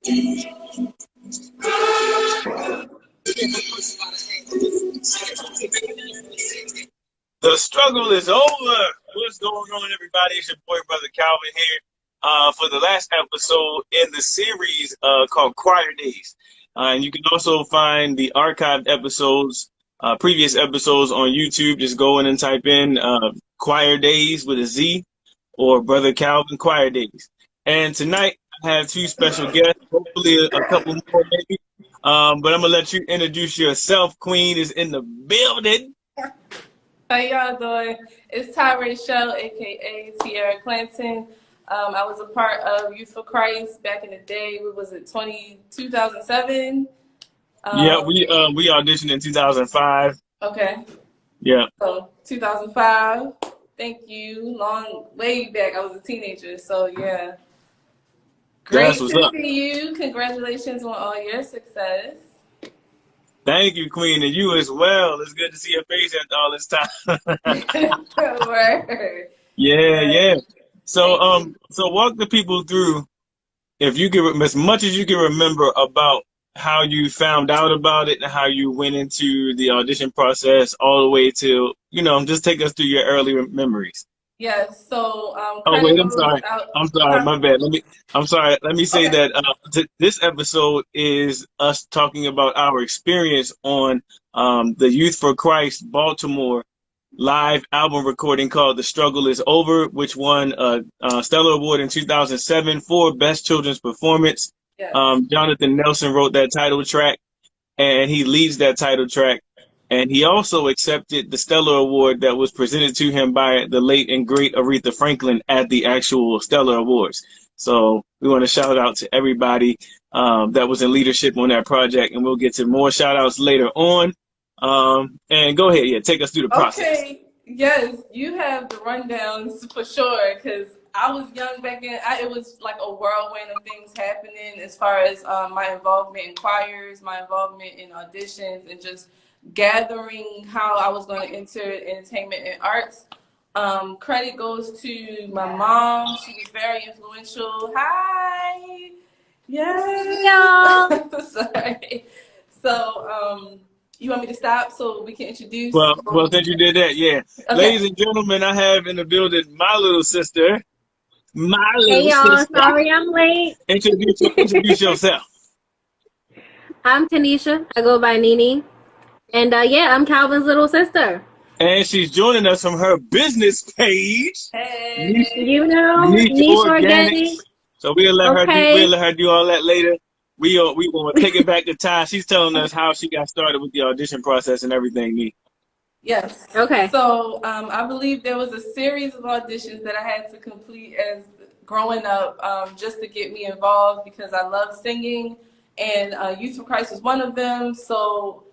The struggle is over. What's going on, everybody? It's your boy, Brother Calvin here for the last episode in the series called Choir Days. And you can also find the archived episodes, previous episodes on YouTube. Just go in and type in Choir Days with a Z or Brother Calvin Choir Days. And tonight I have two special guests, hopefully a couple more maybe. But I'm going to let you introduce yourself. Queen is in the building. How y'all doing? It's TyRachell, aka Tierra Clanton. I was a part of Youth for Christ back in the day. What was it, 2007? Yeah, we auditioned in 2005. Okay. Yeah. So 2005. Thank you. Long way back. I was a teenager. So yeah. Great to see you. Congratulations on all your success. Thank you, Queen, and you as well. It's good to see your face after all this time. Word. Yeah. So so walk the people through, if you can, as much as you can remember, about how you found out about it and how you went into the audition process all the way to, just take us through your early memories. Yes. So oh wait, I'm sorry, my bad. Let me say that this episode is us talking about our experience on the Youth for Christ Baltimore live album recording called The Struggle Is Over, which won a Stellar Award in 2007 for Best Children's Performance. Yes. Jonathan Nelson wrote that title track, and he leads that title track. And he also accepted the Stellar Award that was presented to him by the late and great Aretha Franklin at the actual Stellar Awards. So we want to shout out to everybody that was in leadership on that project, and we'll get to more shout outs later on. And go ahead, take us through the process. Okay, yes, you have the rundowns for sure, because I was young back then. It was like a whirlwind of things happening as far as my involvement in choirs, my involvement in auditions, and just gathering how I was going to enter entertainment and arts. Credit goes to my mom. She was very influential. Hi. Yes. Sorry. So, you want me to stop so we can introduce? Well, since you did that, yeah. Okay. Ladies and gentlemen, I have in the building my little sister. Hey, y'all. Sorry I'm late. Introduce yourself. I'm Tanisha. I go by Nene. And yeah, I'm Calvin's little sister. And she's joining us from her business page. Hey. Niche Organic. So we'll let her do all that later. We want to take it back to Ty. She's telling us how she got started with the audition process and everything. Yes. Okay. So I believe there was a series of auditions that I had to complete as growing up, just to get me involved, because I love singing, and Youth for Christ was one of them. So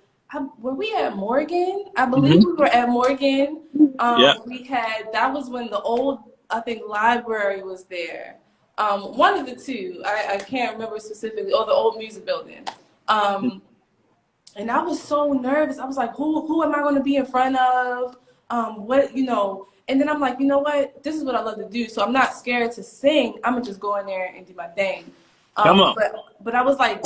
were we at Morgan? I believe we were at Morgan. We had, that was when the old, I think, library was there. One of the two, I can't remember specifically, or the old music building. And I was so nervous. I was like, who am I going to be in front of? And then I'm like, you know what? This is what I love to do. So I'm not scared to sing. I'm going to just go in there and do my thing. Come on. But I was like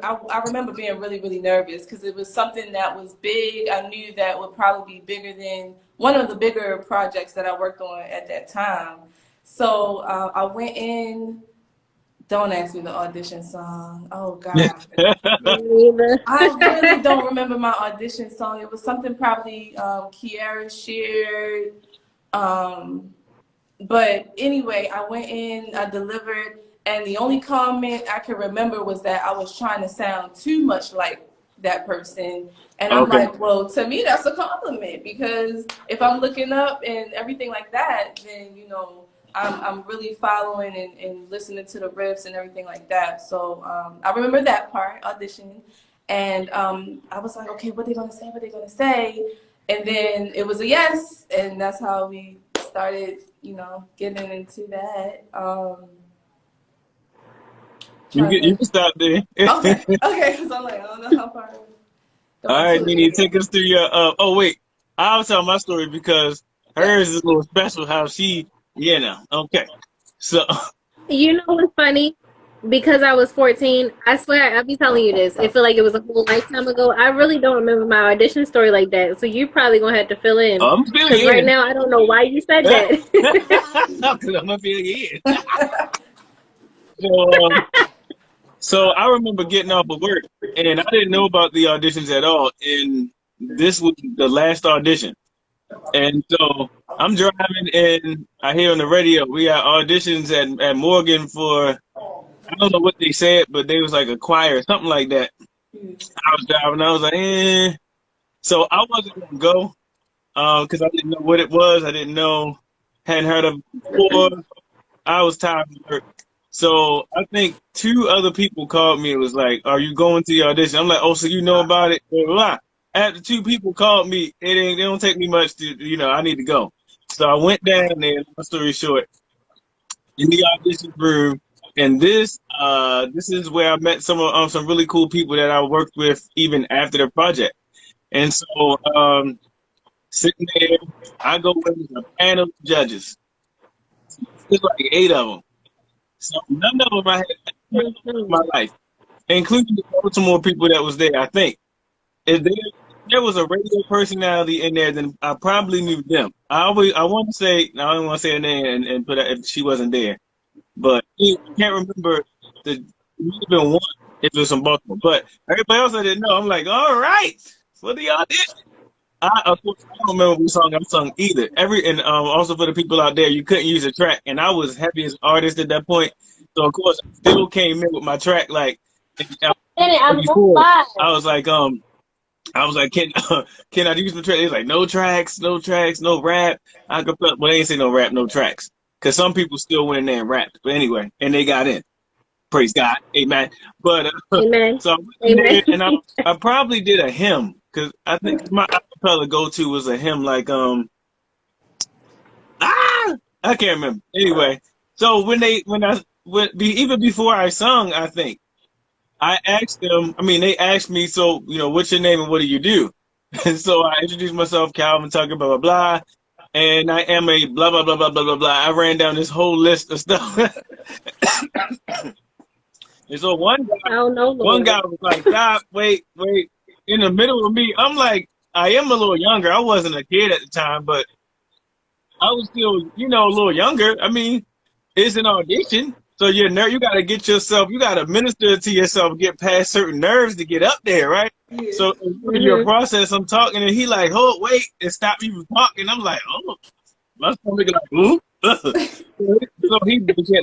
I remember being really, really nervous, because it was something that was big. I knew that would probably be bigger than one of the bigger projects that I worked on at that time. So I went in. Don't ask me the audition song. Oh, God. I really don't remember my audition song. It was something probably Kiara shared. But anyway, I went in, I delivered. And the only comment I can remember was that I was trying to sound too much like that person. And I'm like, well, to me, that's a compliment, because if I'm looking up and everything like that, then, I'm really following and listening to the riffs and everything like that. So I remember that part, auditioning. And I was like, okay, what are they going to say? What are they going to say? And then it was a yes. And that's how we started, getting into that. You can stop there. Okay, because I'm like, I don't know how far. All right, Nene, take us through your, I'll tell my story, because hers is a little special, how she, okay. So. You know what's funny? because I was 14, I swear I'll be telling you this. It feel like it was a whole lifetime ago. I really don't remember my audition story like that. So you probably gonna have to fill in. I'm feeling Because right in. now I don't know why you said that. I'm gonna feel in. So, so I remember getting off of work, and I didn't know about the auditions at all. And this was the last audition. And so I'm driving, and I hear on the radio we got auditions at Morgan for, I don't know what they said, but they was like a choir, something like that. I was driving, I was like, eh. So I wasn't gonna go because I didn't know what it was. I didn't know, hadn't heard of it before. I was tired of work. So I think two other people called me. It was like, "Are you going to the audition?" I'm like, "Oh, so you know about it?" Blah, blah, blah. After two people called me, it don't take me much to, I need to go. So I went down there. Long story short, in the audition room, and this is where I met some really cool people that I worked with even after the project. And so sitting there, I go with a panel of judges. There's like 8 of them. So none of them I had in my life, including the Baltimore people that was there. I think if there was a radio personality in there, then I probably knew them. I want to say, I don't want to say her name and put her, if she wasn't there, but I can't remember the even one if it was from Baltimore. But everybody else I didn't know. I'm like, all right, for the audition. Of course, I don't remember what song I sung either. And also for the people out there, you couldn't use a track, and I was heavy as artist at that point. So of course, I still came in with my track like. Before, I was like, can I use the track? They was like, no tracks, no rap. Well, they ain't say no rap, no tracks, because some people still went in there and rapped. But anyway, and they got in. Praise God, amen. But Amen. So Amen. and I probably did a hymn because I think my acapella go-to was a hymn like I can't remember. Anyway, so even before I sung, I think I asked them. I mean, they asked me, so what's your name and what do you do? And so I introduced myself, Calvin Tucker, blah blah blah, and I am a blah blah blah blah blah blah blah. I ran down this whole list of stuff. And so one guy was like, "God, wait." In the middle of me, I'm like, I am a little younger. I wasn't a kid at the time, but I was still, a little younger. I mean, it's an audition, so you got to get yourself, you got to minister to yourself, get past certain nerves to get up there, right? Yeah. So in your process, I'm talking, and he like, "Oh, wait," and stop me from talking. I'm like, "Oh," my stomach like, "Ooh." So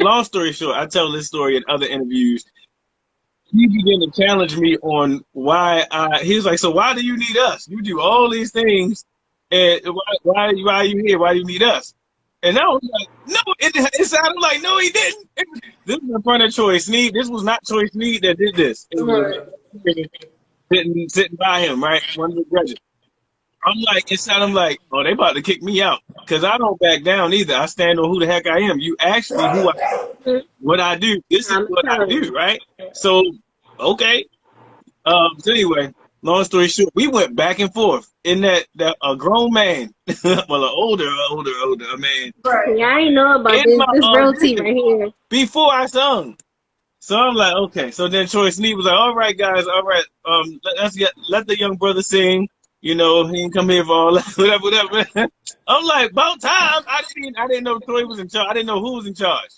long story short, I tell this story in other interviews. He began to challenge me on why he was like, "So why do you need us? You do all these things, and why are you here? Why do you need us?" And I was like, "No, it sounded like no, he didn't." This was in front of Troy Sneed. This was not Troy Sneed that did this. It was sitting by him, right? One of the judges. I'm like, it sounded like, oh, they about to kick me out because I don't back down either. I stand on who the heck I am. You asked me who I am, what I do. This is what I do, right? So, okay. So anyway, long story short, we went back and forth in that a grown man, well, an older man. Right. Yeah, I ain't know about this real tea right here. Before I sung. So I'm like, okay. So then Troy Sneed was like, all right, guys, all right. Let the young brother sing. He didn't come here for all that, whatever. I'm like, about time. I didn't know Troy was in charge. I didn't know who was in charge.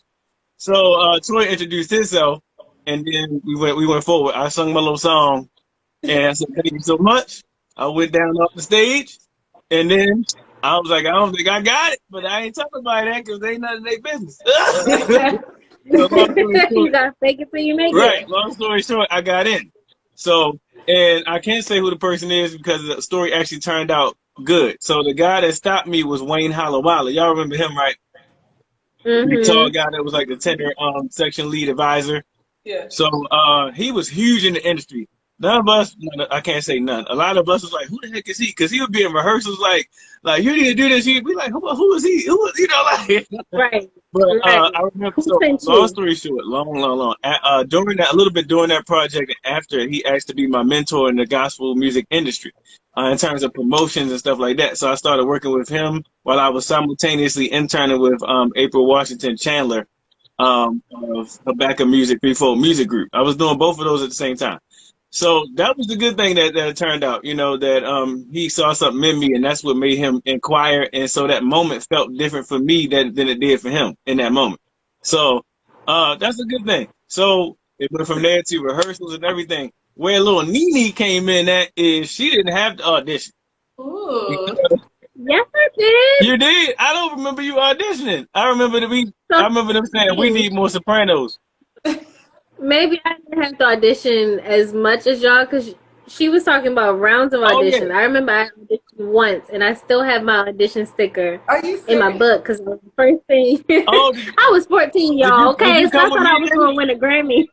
So Troy introduced himself, and then we went forward. I sung my little song, and I said, "Thank you so much." I went down off the stage, and then I was like, "I don't think I got it, but I ain't talking about that because they none of their business." You gotta fake it till you make it. Right. Long story short, I got in. So. And I can't say who the person is because the story actually turned out good. So the guy that stopped me was Wayne Hollowalla. Y'all remember him, right? The tall guy that was like the tenor section lead advisor. Yeah. So he was huge in the industry. None of us, I can't say none. A lot of us was like, who the heck is he? Because he would be in rehearsals like you need to do this. He'd be like, who is he? Who is, like. Right. But I remember, so long story short, long. During that project, after he asked to be my mentor in the gospel music industry, in terms of promotions and stuff like that. So I started working with him while I was simultaneously interning with April Washington Chandler of Habakkuk Music 3-Fold Music Group. I was doing both of those at the same time. So that was the good thing that it turned out, you know, that he saw something in me, and that's what made him inquire. And so that moment felt different for me than it did for him in that moment. So that's a good thing. So it went from there to rehearsals and everything. Where little Ne came in at is she didn't have to audition. Ooh. Yes, I did. You did? I don't remember you auditioning. I remember them saying we need more sopranos. Maybe I didn't have to audition as much as y'all, because she was talking about rounds of audition. Yeah. I remember I auditioned once, and I still have my audition sticker in my book, because it was the first thing. I was 14, y'all. Okay, so I thought I was going to win a Grammy.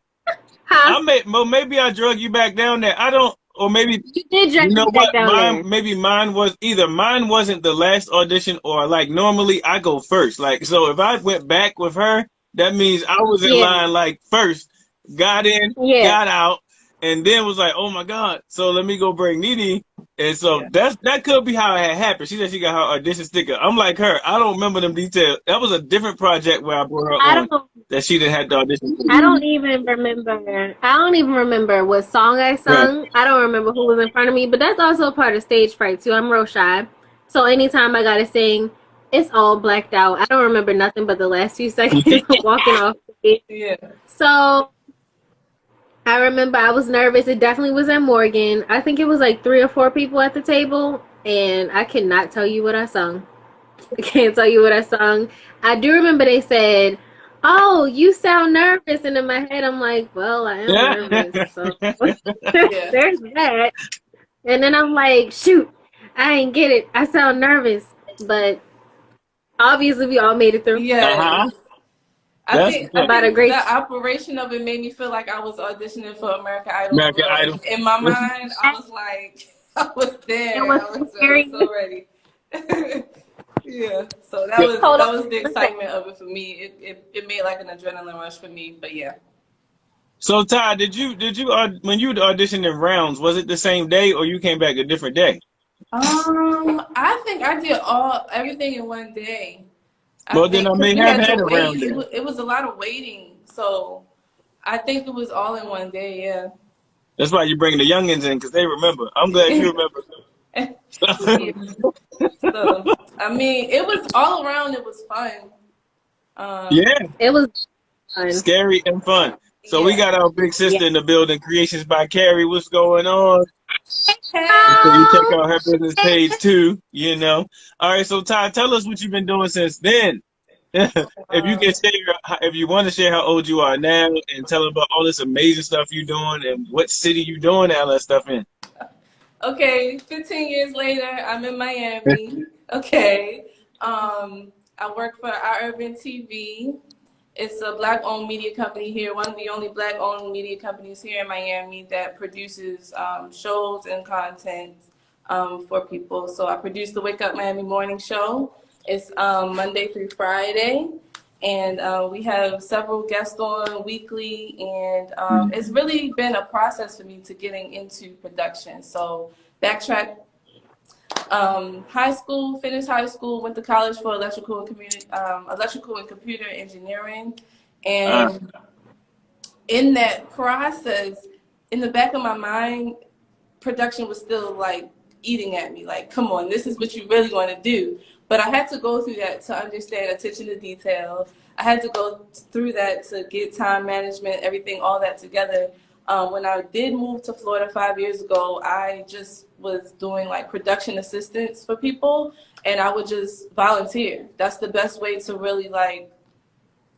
Maybe I drug you back down there. I don't, or maybe you did drag me back down there. Maybe mine wasn't the last audition, or like normally I go first. Like, so if I went back with her, that means I was in line like first. Got in, got out, and then was like, oh my God. So let me go bring Ne. And so that could be how it had happened. She said she got her audition sticker. I'm like her. I don't remember them details. That was a different project where I brought her on that she didn't have to audition. I don't even remember what song I sung. Right. I don't remember who was in front of me, but that's also part of stage fright too. I'm real shy. So anytime I gotta sing, it's all blacked out. I don't remember nothing but the last few seconds of walking off the stage. Yeah. So I remember I was nervous. It definitely was at Morgan. I think it was like 3 or 4 people at the table, and I cannot tell you what I sung. I can't tell you what I sung. I do remember they said, oh, you sound nervous. And in my head, I'm like, well, I am nervous. So there's that. And then I'm like, shoot, I ain't get it. I sound nervous. But obviously, we all made it through. Yeah. I think the operation of it made me feel like I was auditioning for American Idol. In my mind, I was like, I was there. I was so ready. Yeah. So that was the excitement of it for me. It made like an adrenaline rush for me. But yeah. So Ty, did you when you auditioned in rounds, was it the same day or you came back a different day? I think I did everything in one day. Well, then I may have had a round. It was a lot of waiting, so I think it was all in one day. Yeah. That's why you bring the youngins in, because they remember. I'm glad you remember. So, I mean, it was all around. It was fun. It was fun. Scary and fun. So we got our big sister in the building, Creations by Carrie. What's going on? So you check out her business page too, you know. All right, so Ty, tell us what you've been doing since then. If you can share, if you want to share how old you are now, and tell about all this amazing stuff you're doing and what city you doing all that stuff in. Okay, 15 years later, I'm in Miami. Okay, I work for Our Urban TV. It's a Black-owned media company here, one of the only Black-owned media companies here in Miami that produces shows and content for people. So I produce the Wake Up Miami Morning Show. It's Monday through Friday, and we have several guests on weekly, and it's really been a process for me to getting into production. So backtrack. Finished high school, went to college for electrical and computer engineering. And in that process, in the back of my mind, production was still like eating at me. Like, come on, this is what you really want to do. But I had to go through that to understand attention to detail. I had to go through that to get time management, everything, all that together. When I did move to Florida 5 years ago, I just was doing like production assistance for people, and I would just volunteer. That's the best way to really like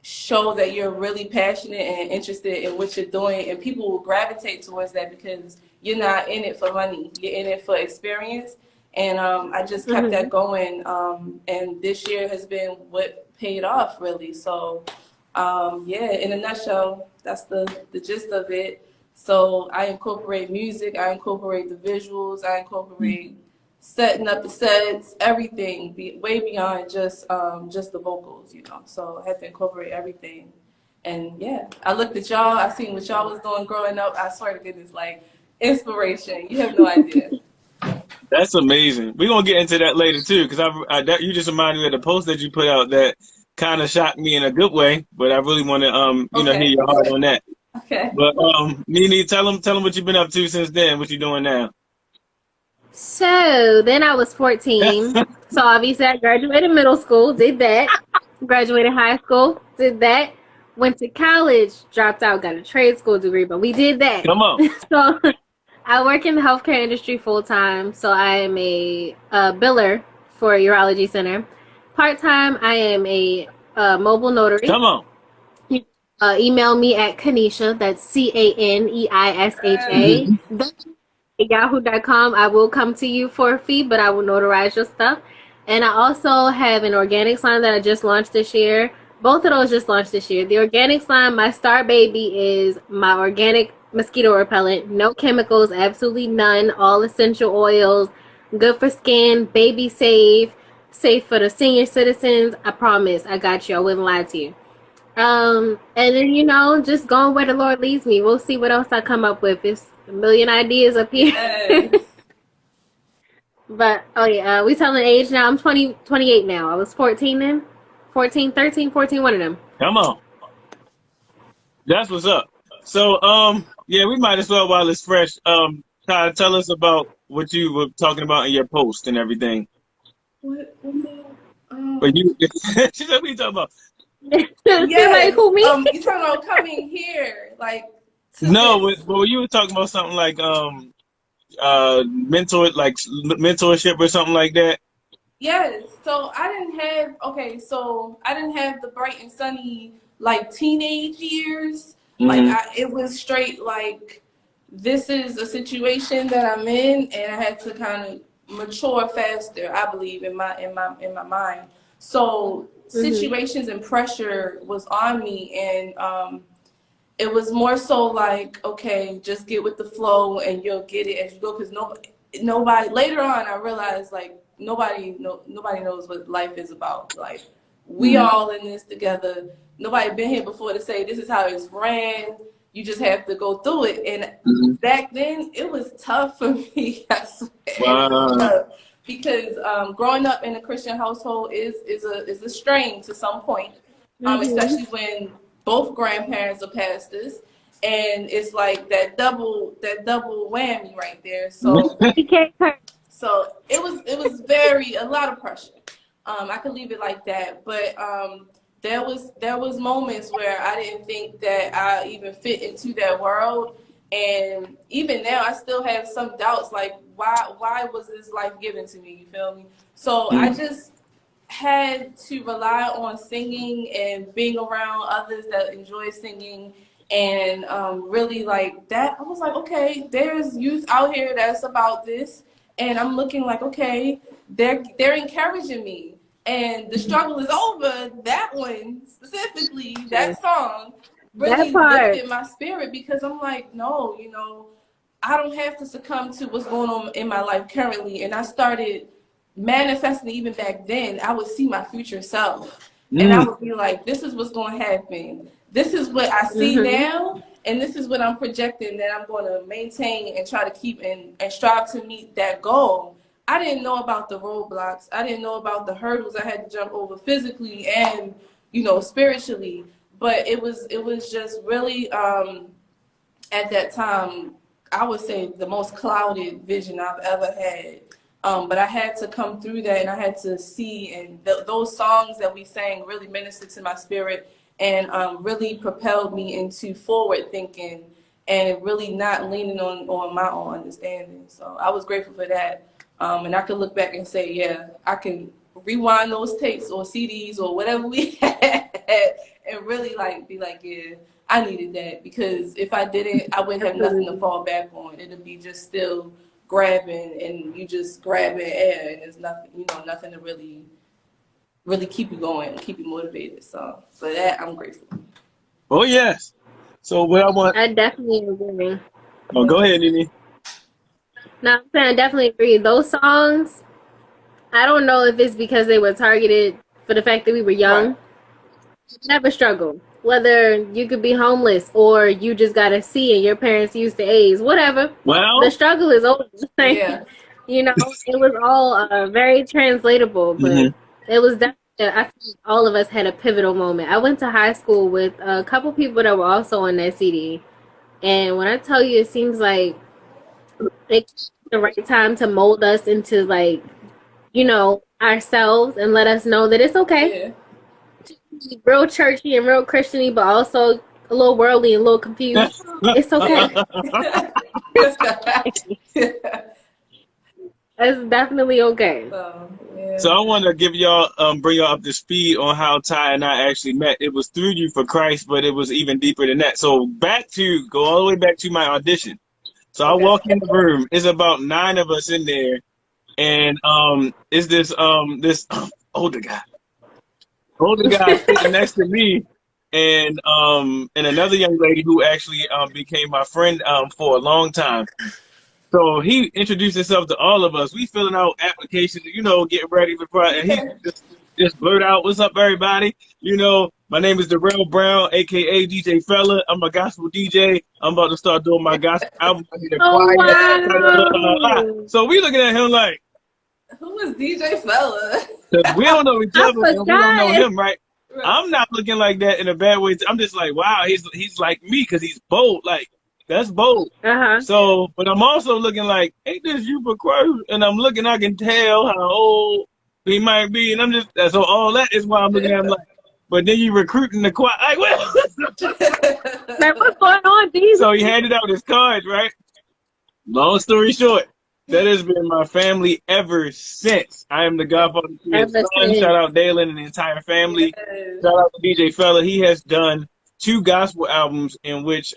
show that you're really passionate and interested in what you're doing, and people will gravitate towards that because you're not in it for money, you're in it for experience. And I just kept that going, and this year has been what paid off really. So yeah, in a nutshell, that's the gist of it. So I incorporate music, I incorporate the visuals, I incorporate setting up the sets, everything, way beyond just the vocals, you know. So I had to incorporate everything. And yeah, I looked at y'all, I seen what y'all was doing growing up. I swear to goodness, like inspiration. You have no idea. That's amazing. We're gonna get into that later too, because you just reminded me of the post that you put out that kind of shocked me in a good way. But I really want to you know, hear your heart on that. Okay. But Ne, tell them what you've been up to since then. What you doing now? So then I was 14. So obviously I graduated middle school, did that. Graduated high school, did that. Went to college, dropped out, got a trade school degree, but we did that. Come on. So I work in the healthcare industry full time. So I am a biller for a urology center. Part time, I am a mobile notary. Come on. Email me at Kanisha, that's CANEISHA, yahoo.com. I will come to you for a fee, but I will notarize your stuff. And I also have an organics line that I just launched this year. Both of those just launched this year. The organics line, my star baby, is my organic mosquito repellent. No chemicals, absolutely none. All essential oils, good for skin, baby safe, safe for the senior citizens. I promise. I got you. I wouldn't lie to you. And then, you know, just going where the Lord leads me. We'll see what else I come up with. It's a million ideas up here. Yes. But, oh yeah, we telling age now. I'm 28 now. I was 14 then. 14, 13, 14, one of them. Come on. That's what's up. So, yeah, we might as well, while it's fresh, Ty, tell us about what you were talking about in your post and everything. What But you, she said, what you talking about? yeah, like, who, me? you talking about coming here, like No, but you were talking about something like mentorship or something like that. Yes. So I didn't have the bright and sunny like teenage years. Mm-hmm. Like it was straight like this is a situation that I'm in, and I had to kind of mature faster, I believe, in my mind. So situations and pressure was on me, and it was more so like, okay, just get with the flow and you'll get it as you go, because nobody later on I realized like nobody knows what life is about. Like we all in this together. Nobody been here before to say this is how it's ran. You just have to go through it. And back then it was tough for me. I swear. Wow. Because growing up in a Christian household is a strain to some point, especially when both grandparents are pastors, and it's like that double whammy right there. So so it was a lot of pressure. I could leave it like that, but there was moments where I didn't think that I even fit into that world. And even now, I still have some doubts, like, why was this life given to me? You feel me? So I just had to rely on singing and being around others that enjoy singing. And really, like, that, I was like, okay, there's youth out here that's about this. And I'm looking like, okay, they're encouraging me. And the struggle is over. That one, specifically, that song, really lifted my spirit, because I'm like, no, you know, I don't have to succumb to what's going on in my life currently. And I started manifesting even back then. I would see my future self, and I would be like, this is what's going to happen. This is what I see now, and this is what I'm projecting that I'm going to maintain and try to keep and strive to meet that goal. I didn't know about the roadblocks. I didn't know about the hurdles I had to jump over physically and, you know, spiritually. But it was just really, at that time, I would say the most clouded vision I've ever had. But I had to come through that, and I had to see, and those songs that we sang really ministered to my spirit, and really propelled me into forward thinking and really not leaning on my own understanding. So I was grateful for that. And I could look back and say, yeah, I can rewind those tapes or CDs or whatever we had and really like be like, yeah, I needed that, because if I didn't, I wouldn't have nothing to fall back on. It'd be just still grabbing, and you just grabbing air, and there's nothing, you know, nothing to really keep you going, keep you motivated. So for that, I'm grateful. Oh yes. So what I definitely agree. Oh, go ahead, Nene. No, I'm saying I definitely agree. Those songs, I don't know if it's because they were targeted for the fact that we were young. Never struggled. Whether you could be homeless or you just got a C and your parents used the A's, whatever. Well, the struggle is over. Yeah. You know, it was all very translatable, but it was definitely I think all of us had a pivotal moment. I went to high school with a couple people that were also on that CD. And when I tell you, it seems like it came at the right time to mold us into, like, you know, ourselves and let us know that it's okay. Yeah. To be real churchy and real Christiany, but also a little worldly and a little confused. It's okay. It's definitely okay. So I want to give y'all, bring y'all up to speed on how Ty and I actually met. It was through Youth for Christ, but it was even deeper than that. So go all the way back to my audition. So I walk in the room. It's about 9 of us in there, and it's this older guy sitting next to me, and another young lady who actually became my friend for a long time. So he introduced himself to all of us. We filling out applications, you know, getting ready for Friday. And he just blurt out, "What's up, everybody? You know, my name is Darrell Brown, aka DJ Fella. I'm a gospel DJ. I'm about to start doing my gospel album. I need a wow. So we looking at him like, who is DJ Fella? because we don't know each other and we don't know him, right? Right. I'm not looking like that in a bad way. I'm just like, wow, he's like me because he's bold. Like, that's bold. So, but I'm also looking like, ain't this you for Christ? And I'm looking, I can tell how old he might be. And I'm just, so all that is why I'm looking at him like, but then you recruiting the choir. Like, well, like, what's going on, these? So he handed out his cards, right? Long story short, that has been my family ever since. I am the godfather to his son. Shout out Dalen and the entire family. Yes. Shout out to DJ Fella. He has done 2 gospel albums in which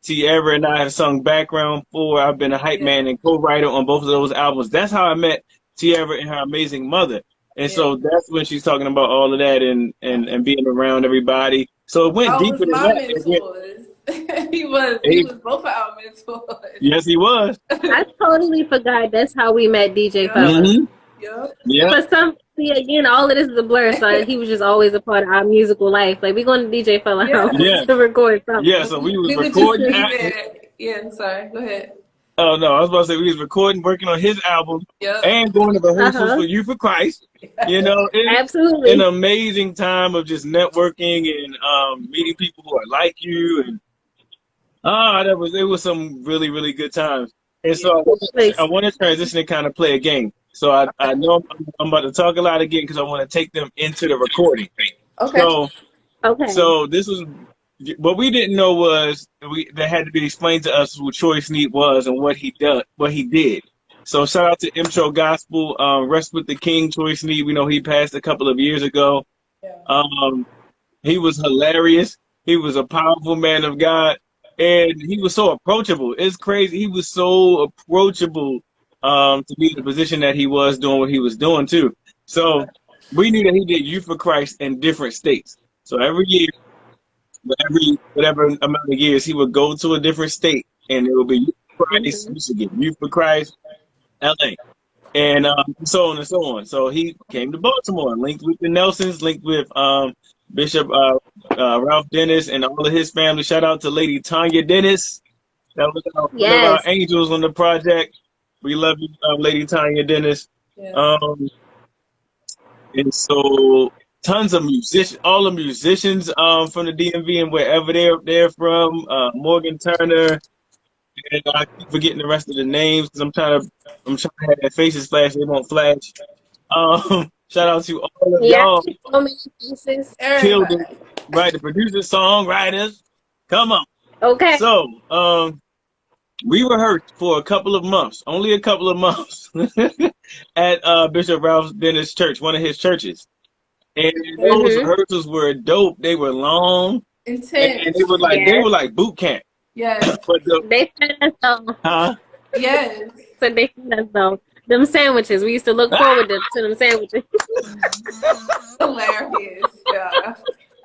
Tierra and I have sung background for. I've been a hype man and co-writer on both of those albums. That's how I met Tierra and her amazing mother. And so that's when she's talking about all of that and being around everybody. So it went deeper than that. He was both of our mentors. Yes, he was. I totally forgot that's how we met DJ Fella. Yeah. For some, see, again, all of this is a blur, so he was just always a part of our musical life. Like, we going to DJ Fella house to record something. Yeah, so we was recording. Yeah, sorry, go ahead. Oh, no, I was about to say we was recording, working on his album, and going to rehearsals for Youth for Christ. You know, absolutely an amazing time of just networking and meeting people who are like you, and it was some really, really good times. And so I want to transition and kind of play a game. So I know I'm about to talk a lot again because I want to take them into the recording. Okay. So this was what we didn't know was that had to be explained to us who Troy Sneed was and what he did. So shout out to Emtro Gospel, Rest with the King, Troy Sneed. We know he passed a couple of years ago. He was hilarious. He was a powerful man of God. And he was so approachable. It's crazy. He was so approachable to be in the position that he was doing what he was doing, too. So we knew that he did Youth for Christ in different states. So every year, whatever amount of years, he would go to a different state. And it would be Youth for Christ, Michigan, Youth for Christ, LA, and so on and so on. So he came to Baltimore, linked with the Nelsons, linked with Bishop Ralph Dennis and all of his family. Shout out to Lady Tanya Dennis. That was one of our angels on the project. We love you, Lady Tanya Dennis. And so tons of musicians, all the musicians from the DMV and wherever they're from. Morgan Turner. And I keep forgetting the rest of the names because I'm trying to have their faces flash. They won't flash. Shout out to all of y'all. So many pieces. Killed it. Right, the producers, songwriters. Come on. Okay. So, we rehearsed for a couple of months, only a couple of months, at Bishop Ralph Dennis' church, one of his churches. And those rehearsals were dope. They were long. Intense. And they were like boot camp. Yes. But they fed us though. Huh? Yes. So they fed us though. Them sandwiches. We used to look forward to them sandwiches. Hilarious. Yeah.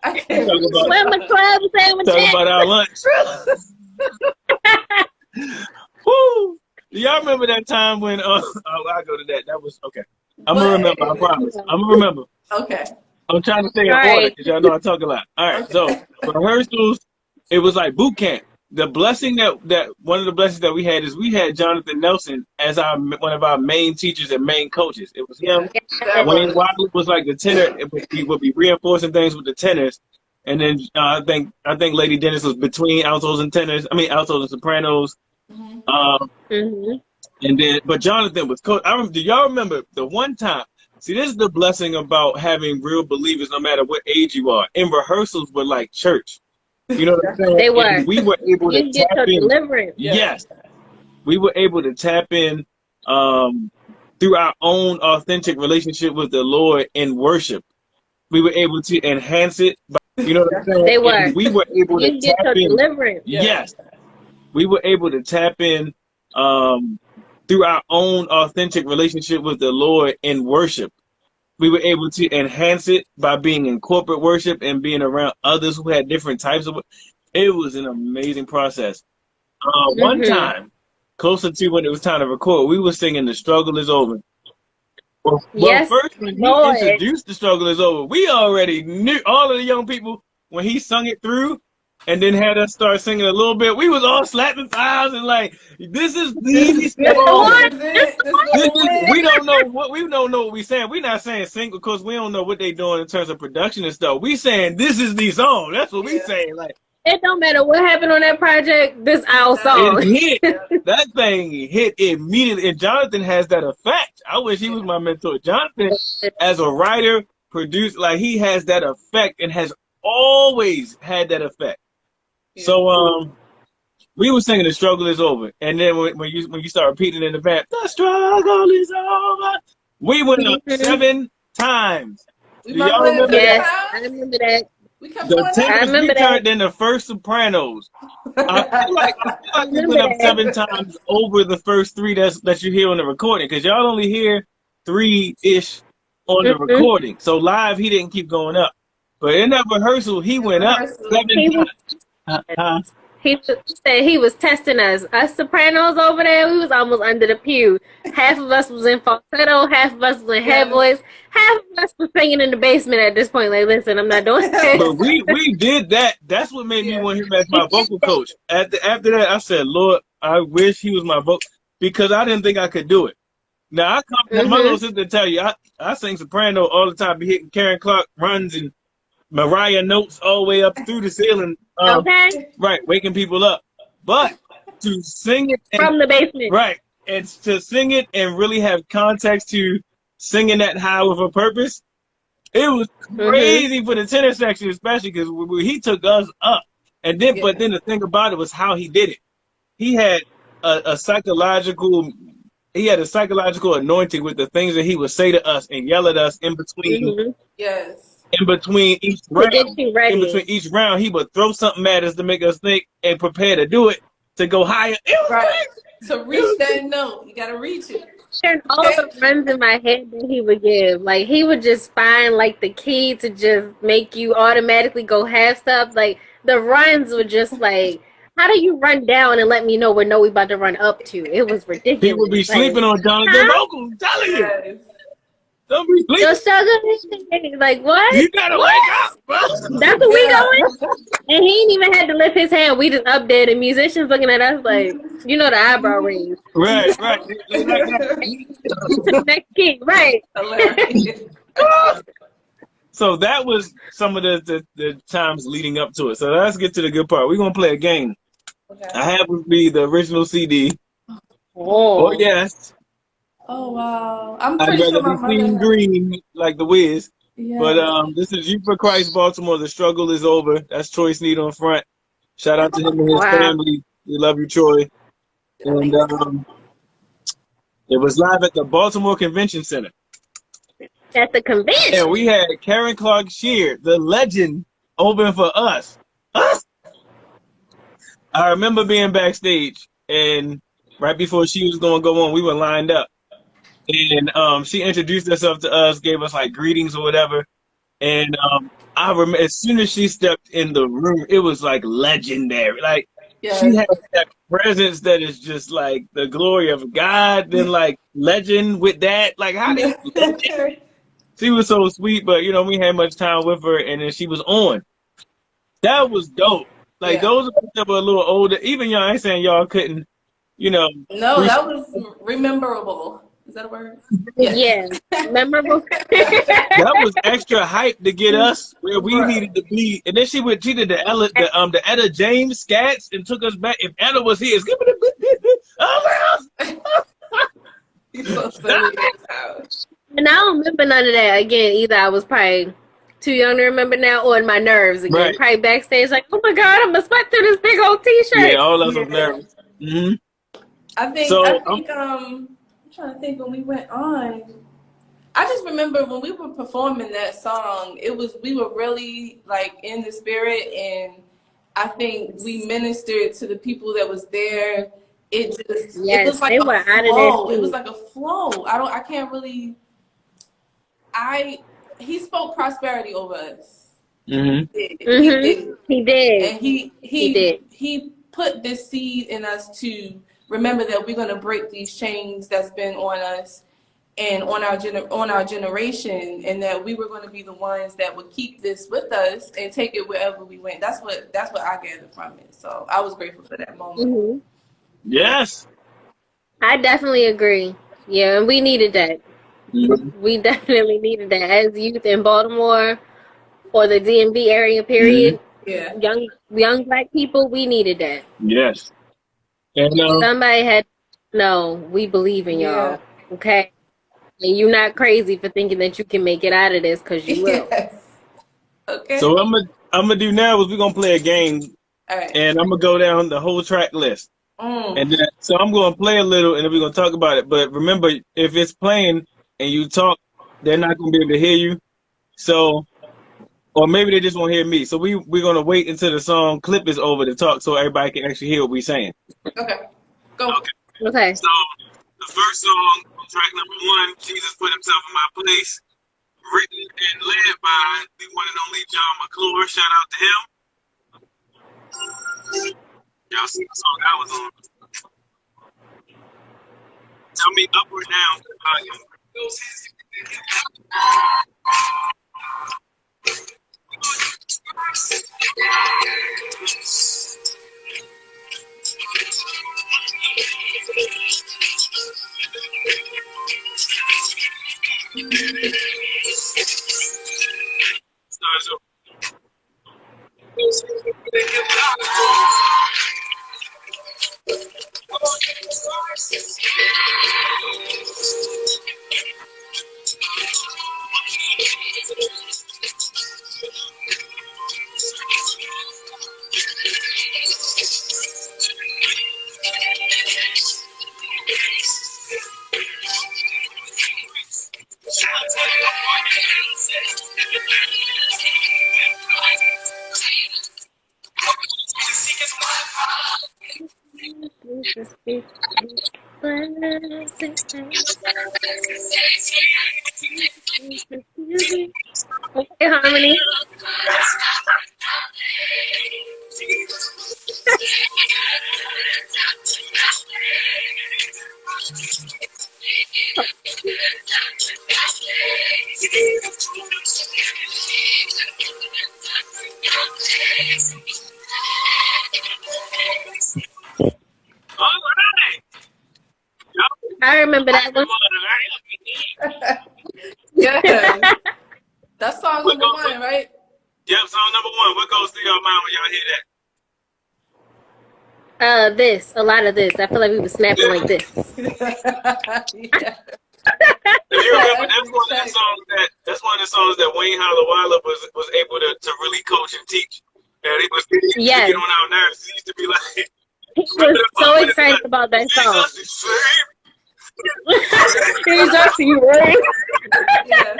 I can't Where my club sandwiches? Talking about our lunch. Woo! Do y'all remember that time when I'll go to that. That was okay. I'm gonna remember, I promise. I'm gonna remember. Okay. I'm trying to stay in order because y'all know I talk a lot. All right, so rehearsals, it was like boot camp. the blessing that one of the blessings that we had is we had Jonathan Nelson as one of our main teachers and main coaches. It was him. Wayne Wiley was like the tenor. He would be reinforcing things with the tenors, and then I think Lady Dennis was between altos and tenors. I mean altos and sopranos. And then, but Jonathan was coach. Do y'all remember the one time? See, this is the blessing about having real believers, no matter what age you are. In rehearsals were like church. You know what I'm saying? They were. And we were able to tap in. Deliverance. Yes, we were able to tap in through our own authentic relationship with the Lord in worship. We were able to enhance it. You know what I'm saying? They were. And we were able to tap in. Deliverance. Yes, we were able to tap in through our own authentic relationship with the Lord in worship. We were able to enhance it by being in corporate worship and being around others who had different types of. It was an amazing process. One time, closer to when it was time to record, we were singing "The Struggle Is Over." Well, first when he introduced "The Struggle Is Over," we already knew, all of the young people, when he sung it through and then had us start singing a little bit, we was all slapping thighs and like, this is the song. We don't know what we saying. We're not saying sing because we don't know what they doing in terms of production and stuff. We saying this is the song. That's what we saying. Like, it don't matter what happened on that project. This our song. It hit. That thing hit immediately. And Jonathan has that effect. I wish he was my mentor. Jonathan, as a writer, producer, like he has that effect and has always had that effect. So we were singing "The Struggle Is Over," and then when you start repeating in the band, "The struggle is over," we went up 7 times. Do y'all remember that? I remember that. The tenors we turned in the first sopranos. I feel like we went up 7 times over the first 3 that you hear on the recording, because y'all only hear 3-ish on the recording. So live, he didn't keep going up, but in that rehearsal, he went up 7 times. He said he was testing us. Us sopranos over there, we was almost under the pew. Half of us was in falsetto, half of us was in head voice, half of us was singing in the basement at this point. Like, listen, I'm not doing that. But we did that. That's what made me want him as my vocal coach. After that, I said, Lord, I wish he was my vocal, because I didn't think I could do it. Now, my little sister tell you, I sing soprano all the time, be hitting Karen Clark runs and Mariah notes all the way up through the ceiling. Right, waking people up. But to sing it from the basement. Right. And to sing it and really have context to singing that high with a purpose, it was crazy for the tenor section, especially because he took us up. And then but then the thing about it was how he did it. He had a psychological anointing with the things that he would say to us and yell at us in between. In between each round, he would throw something at us to make us think and prepare to do it, to go higher. To reach that note, you gotta reach it. And all the runs in my head that he would give, like he would just find like the key to just make you automatically go half steps. Like the runs were just like, how do you run down and let me know where we about to run up to? It was ridiculous. He would be sleeping on Jonathan vocals, I'm telling you. Don't be sleeping. Your struggle, like what? You gotta wake up, bro. That's what we doing. And he ain't even had to lift his hand. We just up there. The musicians looking at us like, you know, the eyebrow raise. Right. To the next key, right? So that was some of the times leading up to it. So let's get to the good part. We're gonna play a game. Okay. I have with me the original CD. Oh yes. Oh wow! I'm pretty I'd sure rather my be seen green like the Wiz. Yeah. But this is Youth for Christ, Baltimore. The struggle is over. That's Troy Sneed on front. Shout out to him and his family. We love you, Troy. And it was live at the Baltimore Convention Center. At the convention. And we had Karen Clark Sheard, the legend, open for us. I remember being backstage, and right before she was going to go on, we were lined up. And she introduced herself to us, gave us like greetings or whatever. And I remember as soon as she stepped in the room, it was like legendary. Like she had that presence that is just like the glory of God. Then like legend with that. Like how did she was so sweet, but you know we had much time with her, and then she was on. That was dope. Like those that were a little older, even y'all. I ain't saying y'all couldn't, you know. No, that was rememberable. Is that a word? Yes. Yeah, memorable. That was extra hype to get us where we needed to be. And then she did the Etta James scats and took us back. If Etta was here, give me the He's so silly. And I don't remember none of that. Again, either I was probably too young to remember now, or in my nerves again. Right. Probably backstage, like, oh my God, I'm gonna sweat through this big old T-shirt. Yeah, all of us nervous. Mm-hmm. I'm trying to think when we went on. I just remember when we were performing that song, we were really like in the spirit, and I think we ministered to the people that was there. It was like a flow. It was like a flow. He spoke prosperity over us. Mm-hmm. He did. And he put this seed in us to remember that we're gonna break these chains that's been on us and on our generation, and that we were going to be the ones that would keep this with us and take it wherever we went. That's what I gathered from it. So I was grateful for that moment. Mm-hmm. Yes, I definitely agree. Yeah, and we needed that. Mm-hmm. We definitely needed that as youth in Baltimore or the DMV area. Period. Mm-hmm. Yeah, young Black people, we needed that. Yes, and somebody had we believe in y'all. Okay. And you're not crazy for thinking that you can make it out of this, because you will. Yes. Okay. So I'm gonna do now is we're gonna play a game, and I'm gonna go down the whole track list, and then so I'm gonna play a little, and then we're gonna talk about it. But remember, if it's playing and you talk, they're not gonna be able to hear you. So, or maybe they just won't hear me. So we're gonna wait until the song clip is over to talk, so everybody can actually hear what we're saying. Okay. Go. Okay. So the first song, track number 1, Jesus Put Himself in My Place, written and led by the one and only John McClure. Shout out to him. Y'all see the song I was on. Tell me up or down the volume. Okay, Harmony. I remember that one. Yeah. That's song number 1, right? Yep, song number 1. What goes through your mind when y'all hear that? A lot of this. I feel like we were snapping like this. Yeah. If you remember, that's one of the songs that Wayne Hollowella was able to really coach and teach. And he was get on our nerves. He used to be like, he was so excited about that song. He's actually right. Yeah.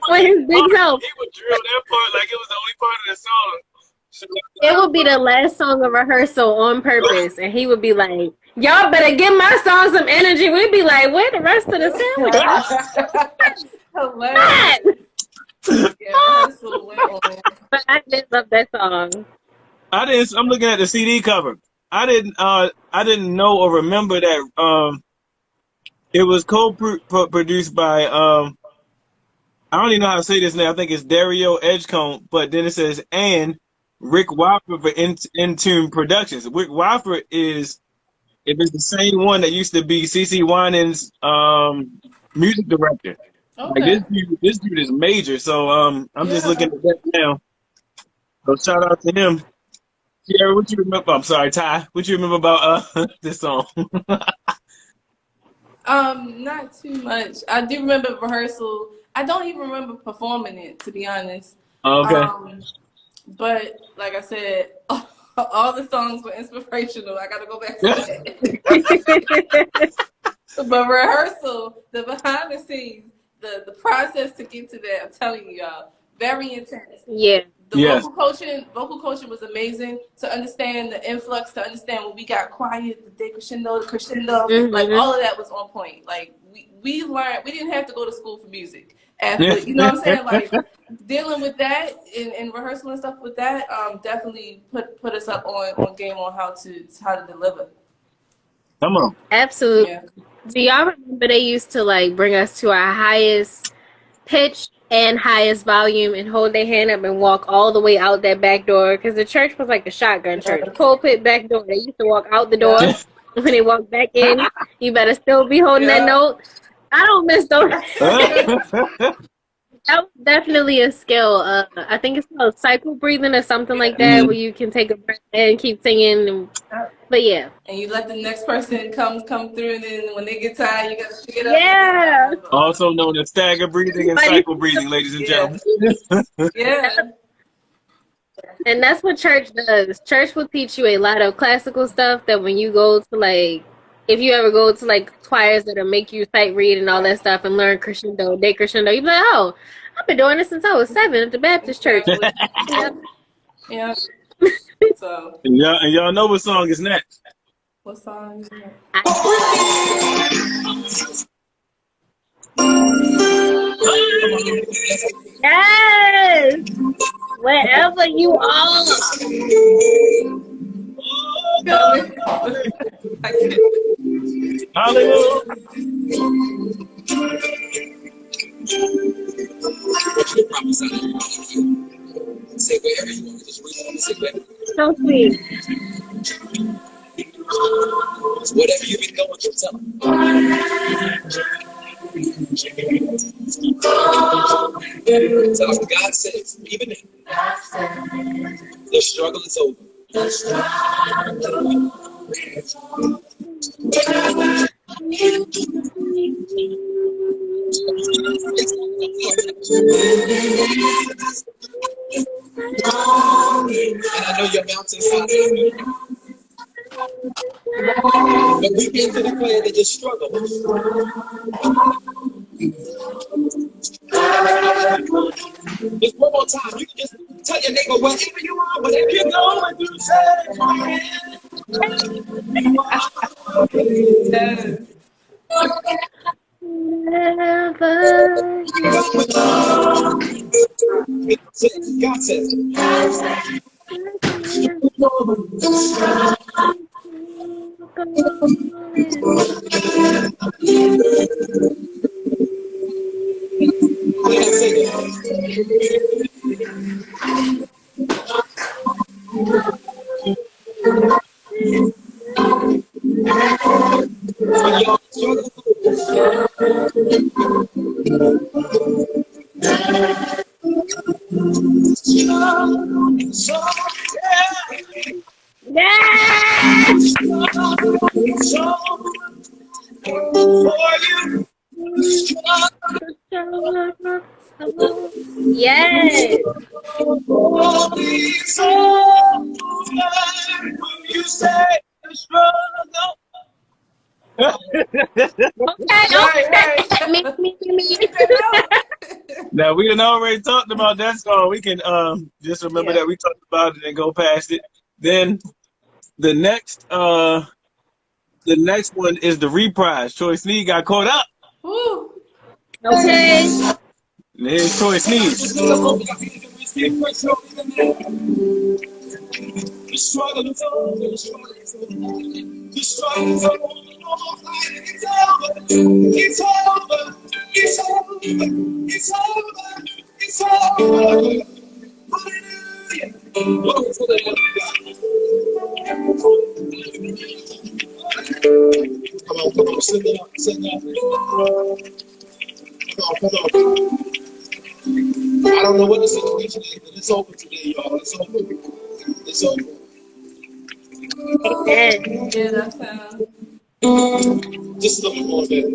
With his big mouth. He would drill that part like it was the only part of the song. It would be the last song of rehearsal on purpose, and he would be like, y'all better give my song some energy. We'd be like, where the rest of the sandwich? Hilarious. But I did love that song. I'm looking at the CD cover. I didn't know or remember that it was co-produced by I don't even know how to say this now. I think it's Dario Edgecombe, but then it says and Rick Wofford for In Tune Productions. Rick Wofford is, if it's the same one that used to be CeCe Winans' music director. Like Okay. this dude is major. So I'm just Yeah. looking at that now. So shout out to him. Sierra, what you remember? I'm sorry, Ty. What you remember about this song? Not too much. I do remember rehearsal. I don't even remember performing it, to be honest. Okay. But like I said, all the songs were inspirational. I got to go back to that. But rehearsal, the behind the scenes, the process to get to that, I'm telling you, y'all, very intense. Yeah. The vocal coaching was amazing to understand the influx, to understand when we got quiet, the decrescendo, the crescendo, like all of that was on point. Like we learned, we didn't have to go to school for music. After, you know what I'm saying? Like dealing with that and rehearsal and stuff with that, definitely put us up on game on how to deliver. Come on. Absolutely. Yeah. Do y'all remember they used to like bring us to our highest pitch and highest volume and hold their hand up and walk all the way out that back door? Because the church was like a shotgun church. Pulpit, back door. They used to walk out the door. When they walk back in, you better still be holding that note. I don't miss those. That was definitely a skill. I think it's called cycle breathing or something like that, where you can take a breath and keep singing. But yeah. And you let the next person come through, and then when they get tired, you got to pick it up. Yeah. Also known as stagger breathing and cycle breathing, ladies and gentlemen. Yeah. And that's what church does. Church will teach you a lot of classical stuff that when you go to like, if you ever go to like choirs that'll make you sight read and all that stuff and learn crescendo, decrescendo, you'll be like, oh, I've been doing this since I was 7 at the Baptist church. Yeah. So. And y'all know what song is next. What song is that? Yes! Wherever you are. Hallelujah. Say wherever you want, just reach out and say wherever. So sweet. Whatever you've been going through, tell them. Tell them God says, even now, the struggle is over. And I know your mountain's high. But we came to declare that your struggle. Just one more time. You can just tell your neighbor wherever you are, whatever you're going through, say God says. Yes. You say the struggle. Now we done already talked about that song. We can just remember that we talked about it and go past it. Then the next one is the reprise. Troy Sneed got caught up. Woo. Okay. And here's Troy Sneed. The struggle is over. The struggle is over. The struggle is over. It's over. It's over. It's over. It's over. It's over. Hallelujah. Glory to Sing it up. Come on. I don't know what the situation is, but it's over today, y'all. It's over. Amen. Yeah, that sounds. Just a little more there.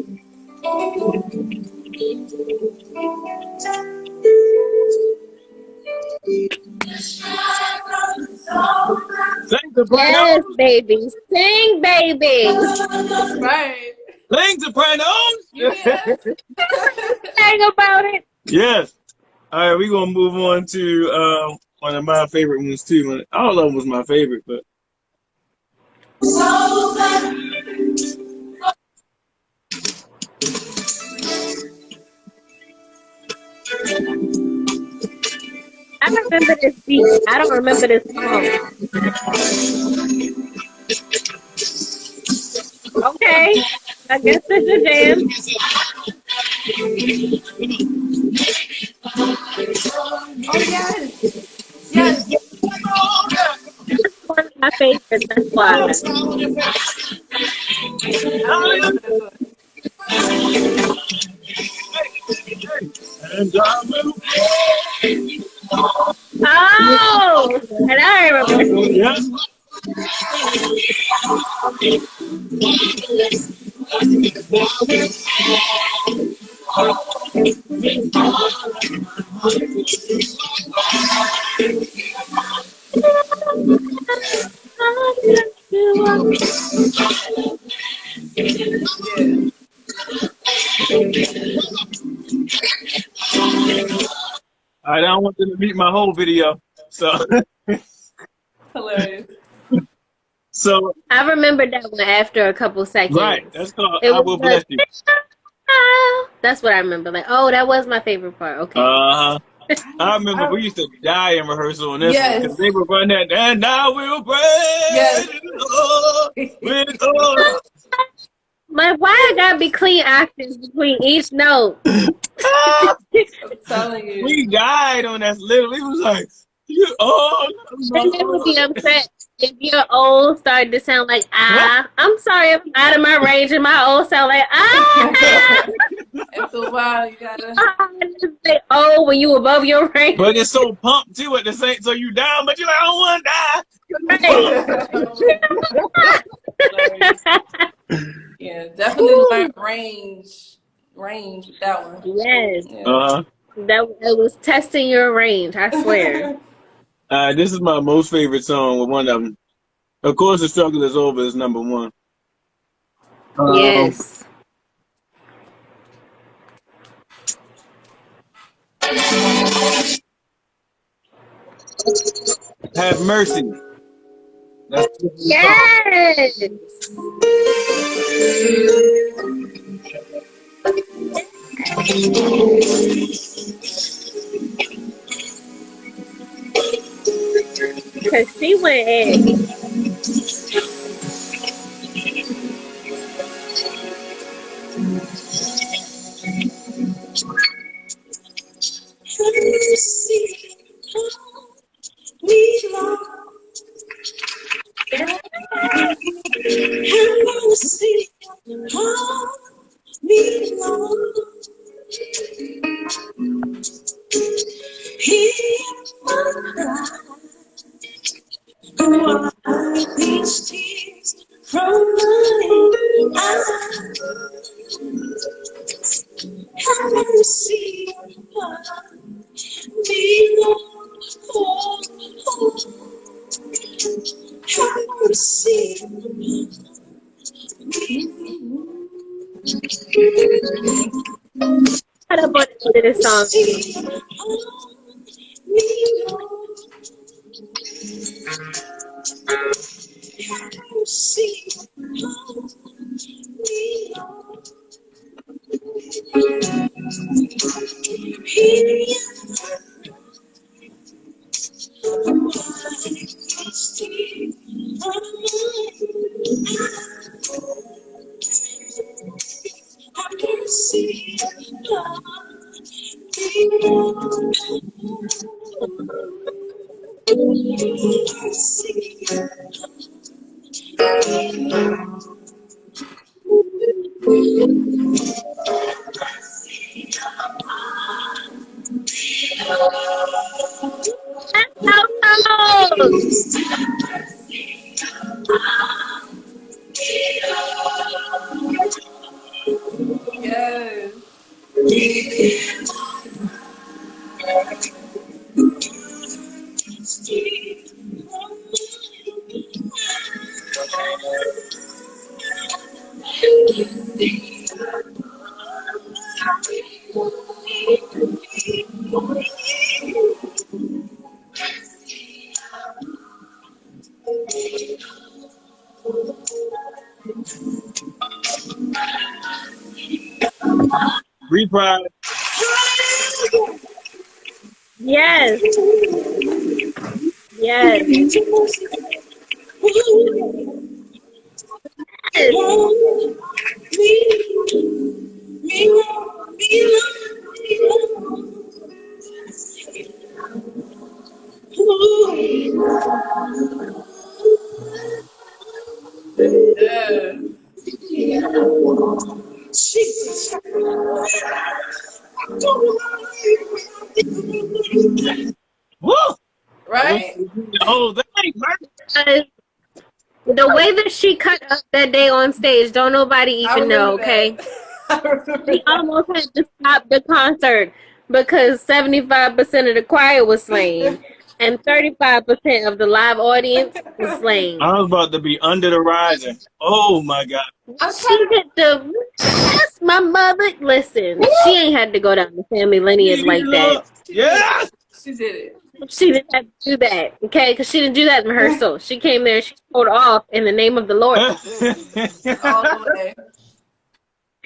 Yes, baby. Sing, baby. Right. Sing, Sopranos. Yes. Sing about it. Yes. All right, we're gonna move on to one of my favorite ones too. All of them was my favorite, but I remember this beat. I don't remember this song. Okay. I guess this is jam. Oh yes. Yes. It's one of my favorites. That's why. I remember this one. Oh, and I remember. yes. I don't want them to meet my whole video, so Hilarious. so I remember that one after a couple seconds. right. That's called It I was Will Bless You. That's what I remember. Like, oh, that was my favorite part. Okay. I remember we used to die in rehearsal on this one because they would run that, and I will praise with all. Like, why I gotta be clean octaves between each note? I'm telling you. We died on that. Literally, it was like, And they would be upset if your old started to sound like I'm sorry, I'm out of my range, and my old sound like After a while, you gotta. Say when you above your range. But it's so pumped too at the same. So you down, but you're like, I don't want to die. Yeah, definitely learn range with that one. Yes. Yeah. That it was testing your range, I swear. This is my most favorite song with one of them. Of course, The Struggle Is Over is number one. Yes. Have Mercy. Yes. Because she went in. These tears from my eyes, have mercy upon me, Lord. Have mercy upon me. I don't want to do this song. Yes. Reprise. Yes. Yes. Yes. Woo! Right? The whole thing, man. The way that she cut up that day on stage, don't nobody I even know, remember okay? that. I remember She that. almost had to stop the concert because 75% of the choir was slain and 35% of the live audience was slain. I was about to be under the rising. Oh my God. I'm She trying did the that's my mother. Listen, she ain't had to go down the family lineage like that. Yeah. She did it. She didn't have to do that, okay? Because she didn't do that in rehearsal. She came there, she pulled off in the name of the Lord. All the way.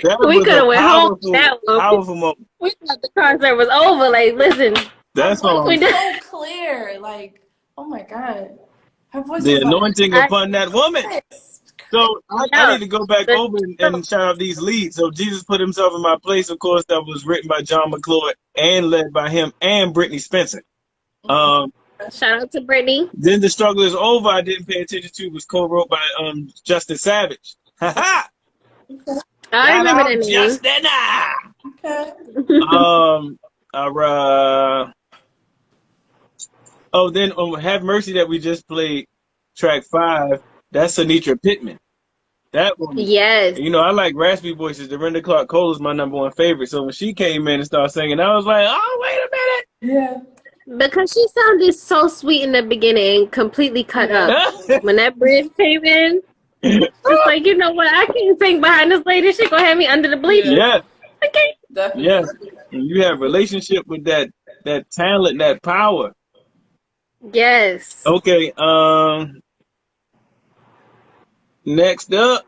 That We was could a have went home with powerful, that one. powerful moment. We thought the concert was over. Like, listen, That's Her voice all. was so clear. Like, oh my God. Her voice The was like, anointing upon that woman. yes. So I need to go back over and shout out these leads. So Jesus Put Himself in My Place, of course, that was written by John McClure and led by him and Brittany Spencer. Shout out to Brittany. Then The Struggle Is Over, I didn't pay attention to, was co-wrote by Justin Savage. Ha ha! I remember that name. Justin! Then Have Mercy that we just played, track 5, that's Anitra Pittman. That one. Yes. You know, I like raspy voices. Dorinda Clark Cole is my #1 favorite. So when she came in and started singing, I was like, oh, wait a minute. Yeah. Because she sounded so sweet in the beginning and completely cut up. When that bridge came in, it's like, you know what? I can't sing behind this lady. She gonna have me under the bleachers. Yeah. Okay. Definitely. Yes. And you have relationship with that talent, that power. Yes. Okay. Next up.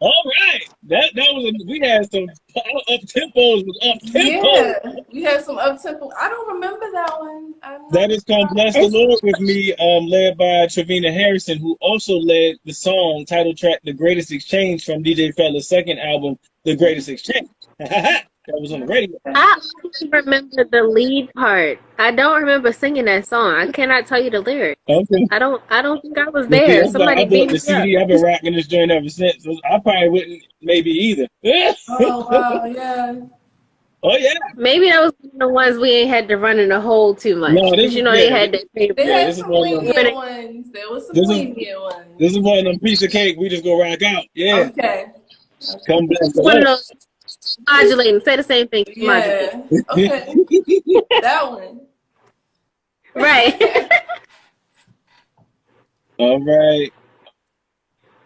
All right, that was we had some up tempos with up tempo. Yeah, we had some up tempo. I don't remember that one. That is called Bless the Lord with Me, led by Trevina Harrison, who also led the song title track The Greatest Exchange from DJ Fella's second album, The Greatest Exchange. That was on the radio. I only remember the lead part. I don't remember singing that song. I cannot tell you the lyrics. Okay. I don't think I was there. Somebody I beat bought the me CD. up. I've been rocking this joint ever since. So I probably wouldn't maybe either. Oh wow, yeah. Oh yeah. Maybe that was one of the ones we ain't had to run in the hole too much. No, Because, you know, they had that paper. They had this is some one of them. lenient ones. There was some lenient ones. This is one of them piece of cake we just go rock out. Yeah. Okay. Come back to One of us. those modulating. Say the same thing. Yeah. Okay. That one. Right. All right.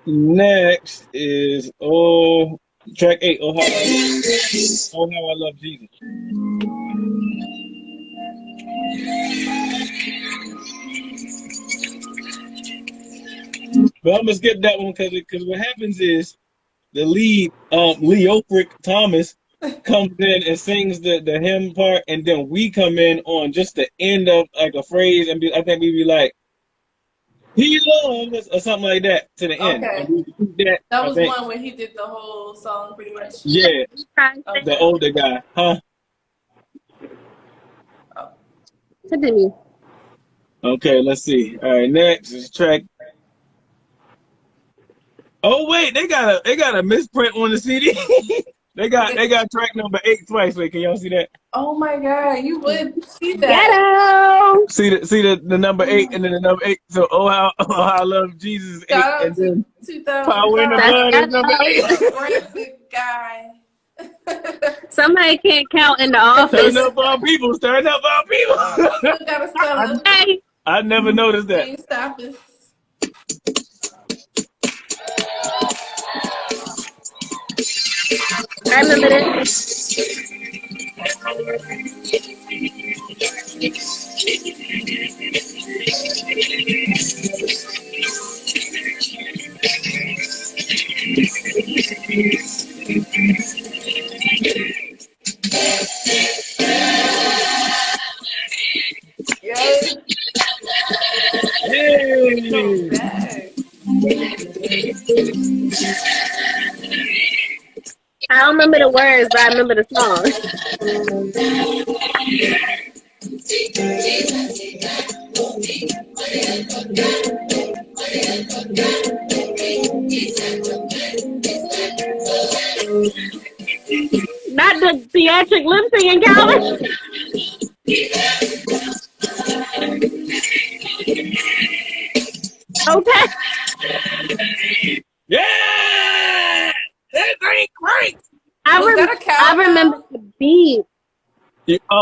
Next is track 8. Oh how I love Jesus. But I'm gonna skip that one because what happens is the lead, Leofric Thomas, comes in and sings the hymn part, and then we come in on just the end of like a phrase, and I think we be like, "He loves us," or something like that to the end. Okay. And we repeat that was one where he did the whole song pretty much. Yeah, Okay. the older guy, huh? Continue. Okay, let's see. All right, next is track. Oh wait, they got a misprint on the CD. they got track number 8 twice. Wait, can y'all see that? Oh my God, you would see that. Ghetto. See the number 8 and then the number 8. So how I love Jesus is 8, Shout out and then to 2005. Power in the Blood is number 8. Great guy. Somebody can't count in the office. Stirring up our people. Stirring up our people. Still gotta spell it. I never noticed that. Can't stop us. I remember this. Yes. Hey. Go back. I don't remember the words, but I remember the song. Not the theatric lip singing, Calvin. Okay. Yeah! That's great! I remember the beat. I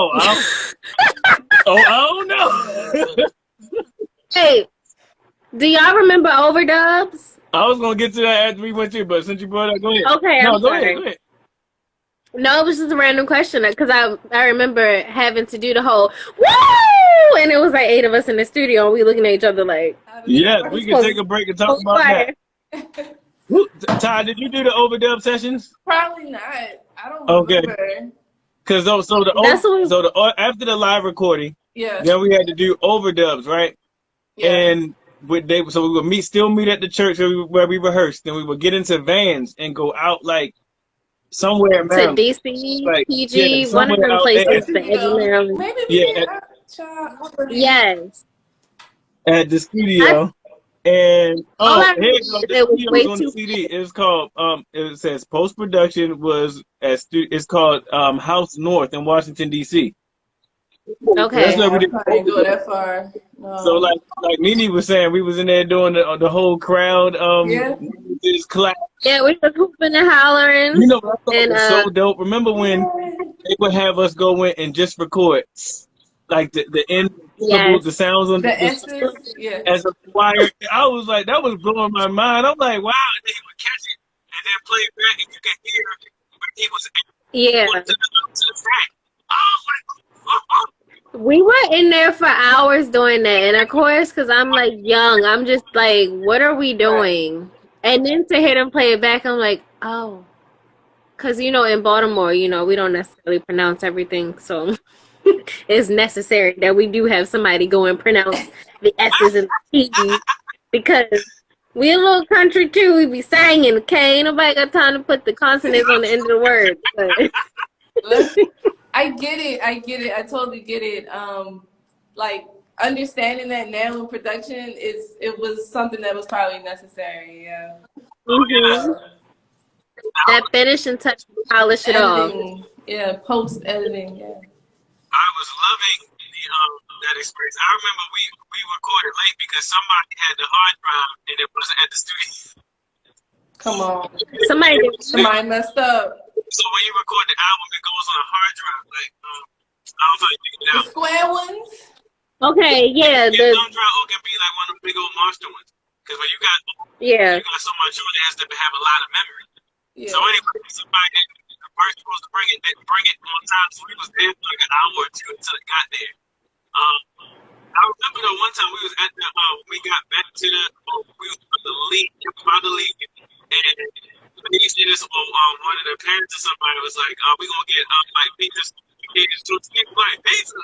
don't know. Hey, do y'all remember overdubs? I was gonna get to that after we went to, but since you brought it up, go ahead. Okay, no, I'm go sorry. ahead. No, it was just a random question because I remember having to do the whole woo, and it was like 8 of us in the studio, and we looking at each other like. Yes, we can take a break and talk about that. Ty, did you do the overdub sessions? Probably not. I don't remember. Because after the live recording, yeah, then we had to do overdubs, right? Yeah. And we would still meet at the church where we rehearsed. Then we would get into vans and go out like somewhere in Maryland. To DC, like, PG, one of them places, the edge of Maryland. Maybe yes. At the studio. And it was on the CD. It's called it says post production was it's called House North in Washington DC. Okay. That's where we didn't go that far. No. So like Nene was saying, we was in there doing the whole crowd just clap. Yeah, we was hooping and hollering. You know what I thought was so dope? Remember when they would have us go in and just record like the end. Yes. The sounds on the as a choir. I was like, that was blowing my mind. I'm like, wow, and they would catch it and then play it back, and you could hear when he was to the track. I was like, we were in there for hours doing that, and of course, because I'm like young, I'm just like, what are we doing? Right. And then to hear them play it back, I'm like, oh, because in Baltimore, we don't necessarily pronounce everything, so. It's necessary that we do have somebody go and pronounce the S's and the T's because we a little country too. We be singing, okay? Ain't nobody got time to put the consonants on the end of the word. I get it. I totally get it. Like understanding that now in production it was something that was probably necessary. Yeah. Mm-hmm. That finishing touch to polish it off. Yeah, post editing. Yeah. I was loving that experience. I remember we recorded late because somebody had the hard drive and it wasn't at the studio. Come on. Somebody messed up. So when you record the album, it goes on a hard drive. Like I don't know if you can The square ones. Okay, yeah. The thumb drive or can be like one of the big old monster ones. Because when you got so much on, it has to have a lot of memory. Yeah. So anyway, somebody the person supposed to bring it on time. So we was there for like an hour or two until it got there. I remember the one time we was at the we got back to the we was about to leave, and he said this one of the parents or somebody was like, we gonna get like pizza. Like pizza.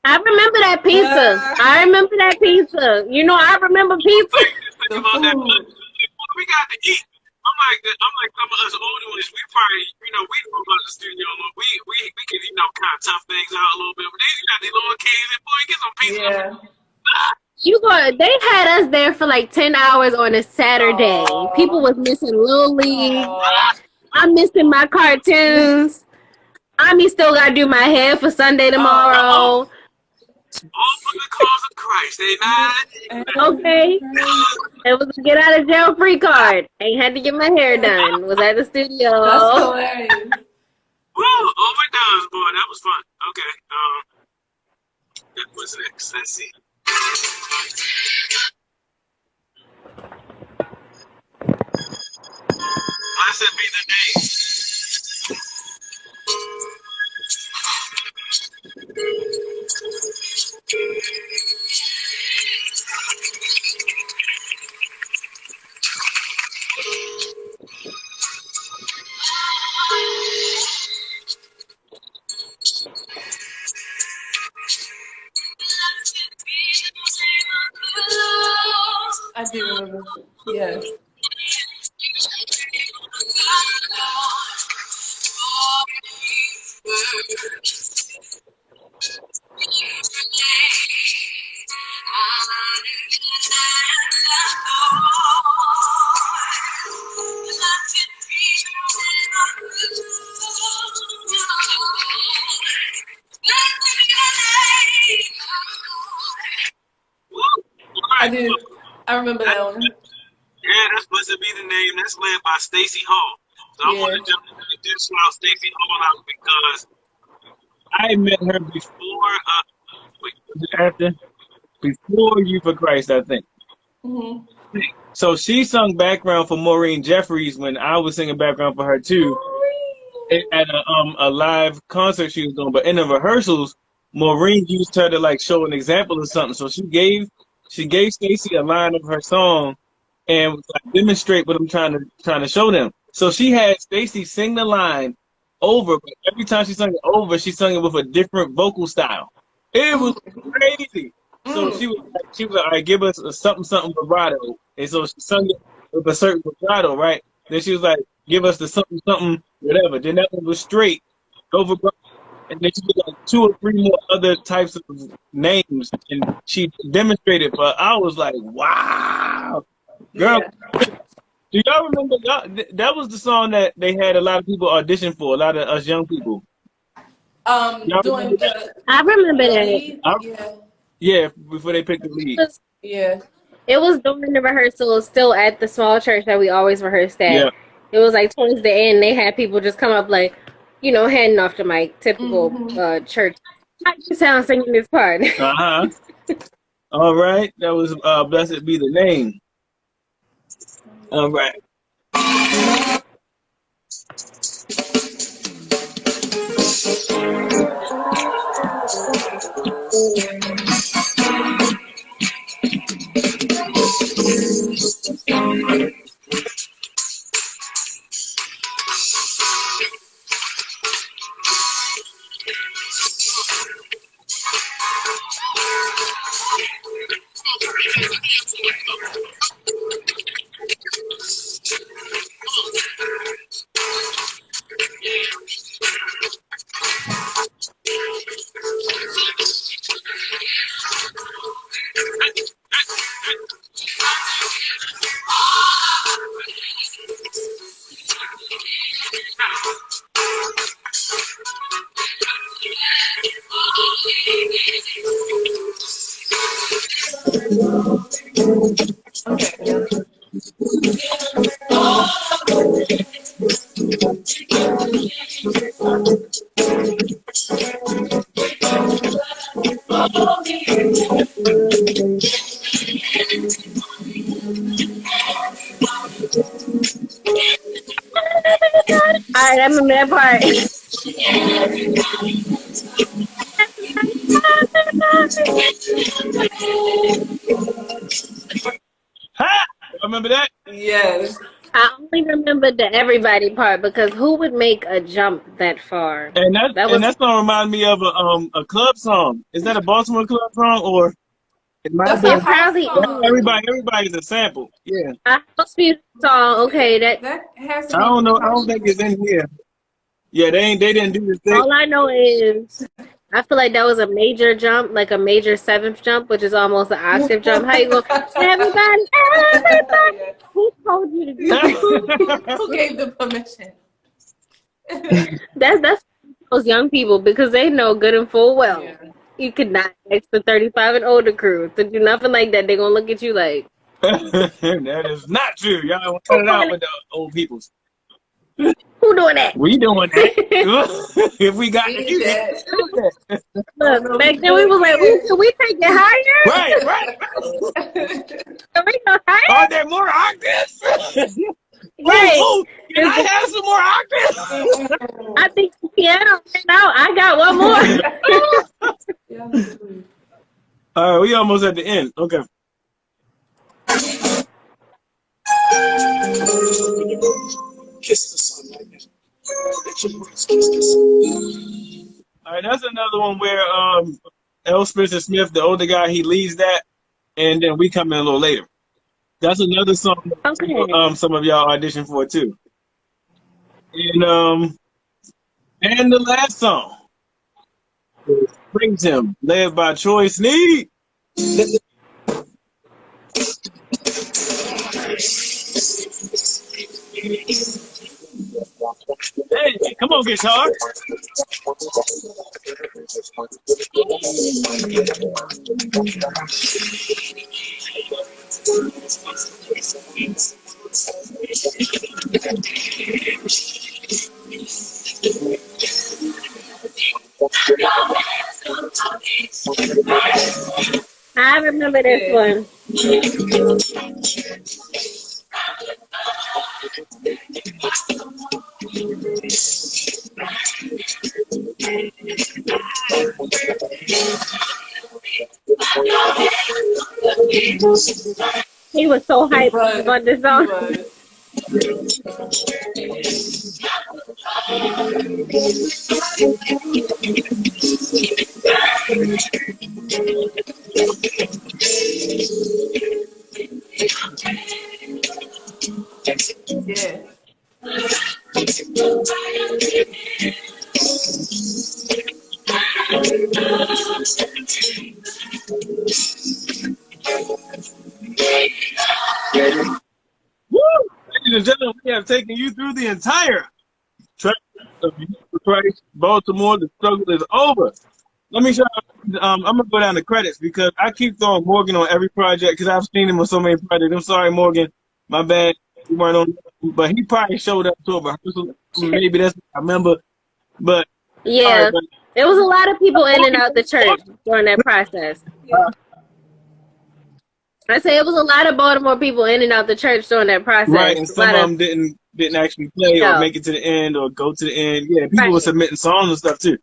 I remember that pizza. I remember that pizza. You know, I remember pizza. We got to eat. I'm like some of us older ones, we probably, we know about the studio. We can, kind of tough things out a little bit. But then you got these little kids and boy, get some pizza. They had us there for like 10 hours on a Saturday. People was missing Little League. I'm missing my cartoons. Still gotta do my hair for Sunday tomorrow. All for the cause of Christ, amen. Okay. It was a get out of jail free card. Ain't had to get my hair done. Was at the studio. That's hilarious. Woo, overdose, boy. That was fun. Okay. That was next. Let's see. Blessed be the name. I do remember. Yes. I do. I remember that one. Yeah, that's Blessed Be the Name. That's led by Stacey Hall. So I want to jump into this shout Stacey Hall out because I met her before Youth for Christ, I think. Mm-hmm. So she sung background for Maureen Jeffries when I was singing background for her too at a live concert she was doing. But in the rehearsals, Maureen used her to like show an example of something. So she gave Stacey a line of her song and was like demonstrate what I'm trying to show them. So she had Stacey sing the line over, but every time she sung it over, she sung it with a different vocal style. It was crazy. So she was like, all right, give us a something vibrato. And so she sung it with a certain vibrato, right? Then she was like, give us the something whatever. Then that one was straight, no vibrato. And then she did like 2 or 3 more other types of names, and she demonstrated. But I was like, wow, girl. Yeah. Do y'all remember that was the song that they had a lot of people audition for, a lot of us young people? I remember that. Yeah, before they picked the lead. It was during the rehearsal, still at the small church that we always rehearsed at. Yeah. It was like towards the end, they had people just come up like, handing off the mic, typical church. How do you sound singing this part? All right, that was Blessed Be the Name. All right. Okay. Yeah. Alright, I remember that part. Ha! Remember that? Yes. I only remember the everybody part because who would make a jump that far? And That was that song reminds me of a club song. Is that a Baltimore club song or it might That's be? a it house probably song. Everybody's a sample. Yeah. a house music song. Okay, That has to I be don't know. from I don't think it's in here. Yeah, they didn't do the thing. all I know is I feel like that was a major jump, like a major seventh jump, which is almost an octave jump. How you go, everybody, everybody? Yeah. Who told you to do that? Who gave the permission? That's those young people because they know good and full well. Yeah. You could not ask the 35 and older crew to do nothing like that. They're gonna look at you like, That is not true. Y'all cut it out with the old peoples. who doing that? We doing that. If we got We the did music, that. we do that. Look, back then we was like, ooh, can we take it higher? Right. Can we go higher? Are there more octaves? Right. Ooh, can I have some more octaves? I think the piano ran out. I got one more. Yeah. All right, we almost at the end. Okay. Kiss the sun right now. Let your voice kiss the sun. All right, that's another one where L. Spencer Smith, the older guy, he leads that, and then we come in a little later. That's another song that Okay. some of y'all auditioned for too. And the last song is Brings Him, led by Troy Sneed. Hey, come on, guitar. I remember this one. He was so hyped on this song. Yeah. Woo! Ladies and gentlemen, we have taken you through the entire track of Youth for Christ, Baltimore. The struggle is over. Let me show you, I'm going to go down the credits because I keep throwing Morgan on every project because I've seen him on so many projects. I'm sorry, Morgan. My bad. You weren't on, but he probably showed up to a rehearsal. Maybe that's what I remember. But Yeah, but there was a lot of people in and out the church during that process. I say it was a lot of Baltimore people in and out the church during that process. right, and some of them didn't actually play or make it to the end or go to the end. Yeah, people were submitting songs and stuff too.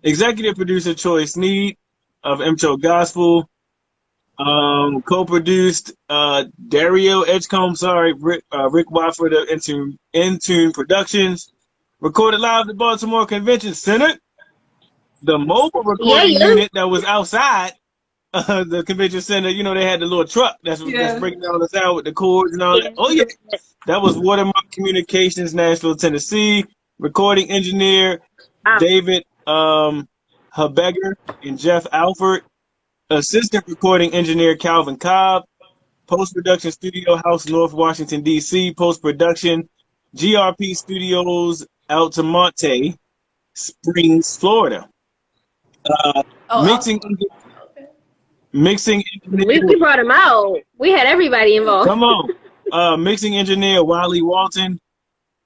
Executive producer Troy Sneed of Emtro Gospel. Co-produced Dario Edgecombe, Rick Wofford of Intune Productions. Recorded live at the Baltimore Convention Center. The mobile recording unit that was outside the convention center, you know, they had the little truck that's breaking down the sound with the chords and all that. Oh yeah, that was Watermark Communications, Nashville, Tennessee. Recording engineer David Habegger and Jeff Alford. Assistant recording engineer Calvin Cobb. Post-production studio House, North Washington, D.C. Post-production GRP Studios, Altamonte Mixing engineer. We brought him out. We had everybody involved. Come on. Mixing engineer Wiley Walton.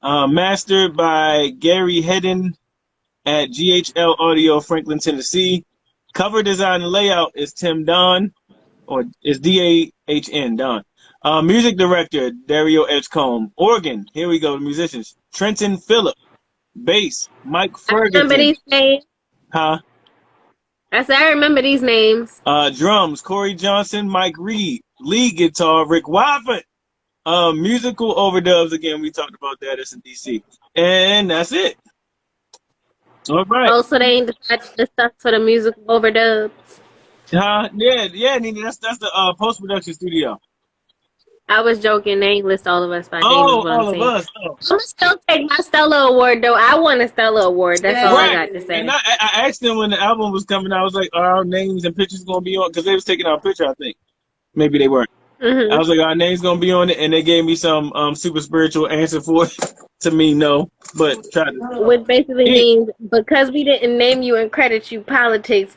Mastered by Gary Hedden at GHL Audio, Franklin, Tennessee. Cover design and layout is Tim Don, or is DAHN, Don. Music director, Dario Edgecombe. Organ, here we go, the musicians. Trenton Phillip. Bass, Mike Ferguson. I remember these names. Huh? I said I remember these names. Drums, Corey Johnson, Mike Reed. Lead guitar, Rick Wofford. Musical overdubs, again, we talked about that. It's in DC. And that's it. All right. Oh, so they ain't decided the stuff for the musical overdubs. Yeah, Nina, that's the post-production studio. I was joking. They ain't list all of us by name. Oh, all of us. Oh. I'm gonna still take my Stella Award, though. I want a Stella Award. That's all I got to say. And I asked them when the album was coming out, I was like, are our names and pictures going to be on? Because they was taking our picture, I think. Maybe they weren't. I was like, our name's going to be on it. And they gave me some super spiritual answer for it. To me, no. But try to. Which basically means because we didn't name you and credit you politics,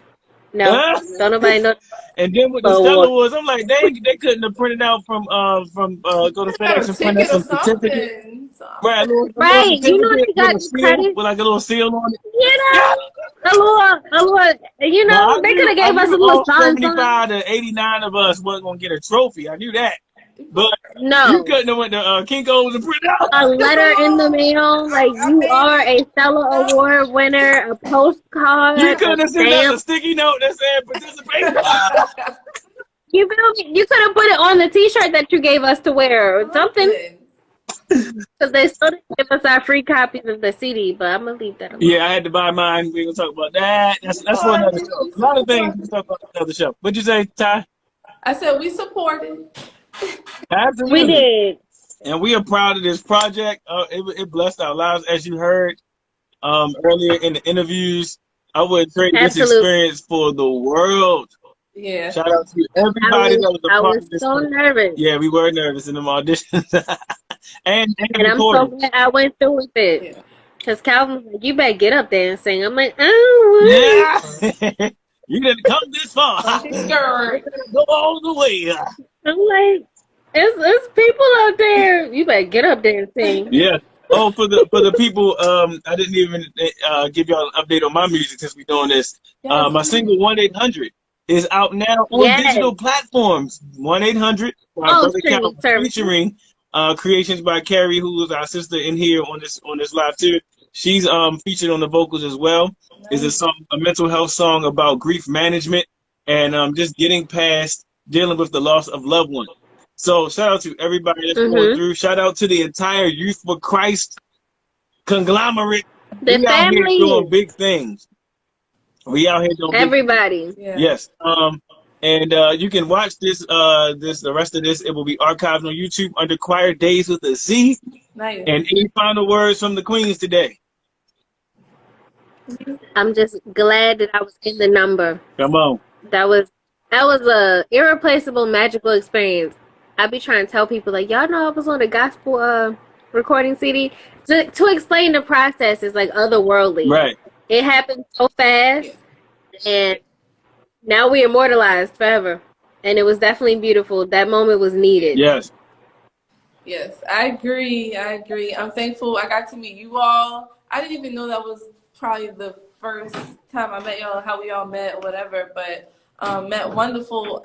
no. Don't nobody know. And then with the Stella was, I'm like, they couldn't have printed out from go to FedEx and print out some certificate. Right, you know they got credit with like a little seal on it. A little, you know, they could have gave us a little sign. 75 to 89 of us wasn't gonna get a trophy. I knew that. But no, you couldn't have went to Kinko's and print out a letter in the mail, like you are a Stella Award winner, a postcard. You couldn't have sent us a sticky note that said participate. You feel me? You could have put it on the T-shirt that you gave us to wear or something. Because they still didn't give us our free copies of the CD, but I'm gonna leave that alone. Yeah, I had to buy mine. We're gonna talk about that. That's for another show. A lot of things we talk about another show. What'd you say, Ty? I said we supported. Absolutely. We did. And we are proud of this project. It blessed our lives, as you heard earlier in the interviews. I would trade this experience for the world. Yeah. Shout out to everybody that was a part of this. I was so nervous. Yeah, we were nervous in the auditions. and I'm so glad I went through with it. Because Calvin was like, you better get up there and sing. I'm like, oh. Yeah. You didn't come this far. Go all the way. I'm like, it's people out there. You better get up there and sing. Yeah. Oh, for the people, I didn't even give y'all an update on my music since we're doing this. My single 1-800 is out now on digital platforms. 1-800 featuring creations by Carrie, who is our sister in here on this live too. She's featured on the vocals as well. Nice. It's a mental health song about grief management and just getting past dealing with the loss of loved ones. So shout out to everybody that's going through. Shout out to the entire Youth for Christ conglomerate. The family. Out here doing big things. We out here doing everybody. Big things. Yes. And you can watch the rest of this. It will be archived on YouTube under Choir Days with a Z. Nice. And any final words from the queens today? I'm just glad that I was in the number. Come on. That was a irreplaceable, magical experience. I be trying to tell people, like, y'all know I was on the gospel recording CD. To explain the process is like otherworldly. Right. It happened so fast, and now we immortalized forever. And it was definitely beautiful. That moment was needed. Yes. Yes, I agree. I'm thankful I got to meet you all. I didn't even know that was probably the first time I met y'all, how we all met or whatever, but had wonderful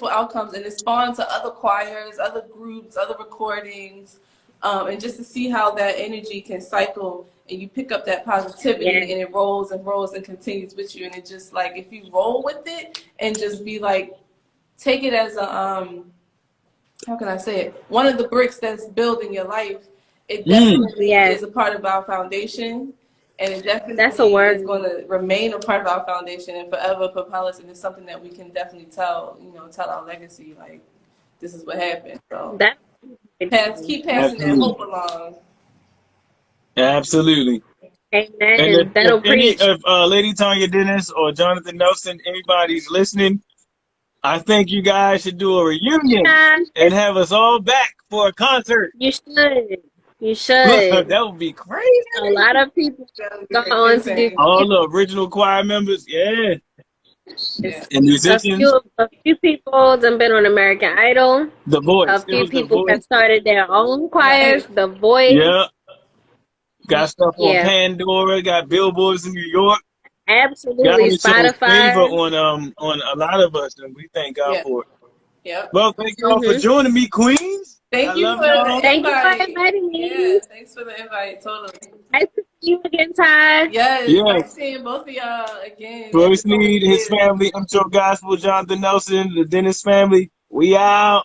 outcomes, and it spawned to other choirs, other groups, other recordings, and just to see how that energy can cycle and you pick up that positivity and it rolls and rolls and continues with you. And it just like, if you roll with it and just be like, take it as a, how can I say it? One of the bricks that's building your life, it definitely is a part of our foundation. And it definitely is going to remain a part of our foundation and forever propel us. And it's something that we can definitely tell our legacy. Like, this is what happened. So keep passing that hope along. Absolutely. Amen. And if Lady Tanya Dennis or Jonathan Nelson, anybody's listening, I think you guys should do a reunion and have us all back for a concert. You should. You should. That would be crazy. A lot of people go on to do all the original choir members. Yeah. Yeah. And musicians. A few people done been on American Idol. The A Voice. It few was The people have Voice. started their own choirs. Right. The Voice. Yeah. Got stuff on Yeah, Pandora. Got billboards in New York. God absolutely. has shown favor Spotify. on a lot of us, and we thank God Yeah. for it. Yep. Well, thank y'all for Hmm. joining me, Queens. I Thank you love for the y'all. Thank you for invite. inviting Yeah, me. thanks for the invite. Totally. Nice to see you again, Ty. Yes, Yes. nice seeing both of y'all again Troy after so many Sneed, his years. family, Emtro Gospel, Jonathan Nelson, the Dennis family. We out.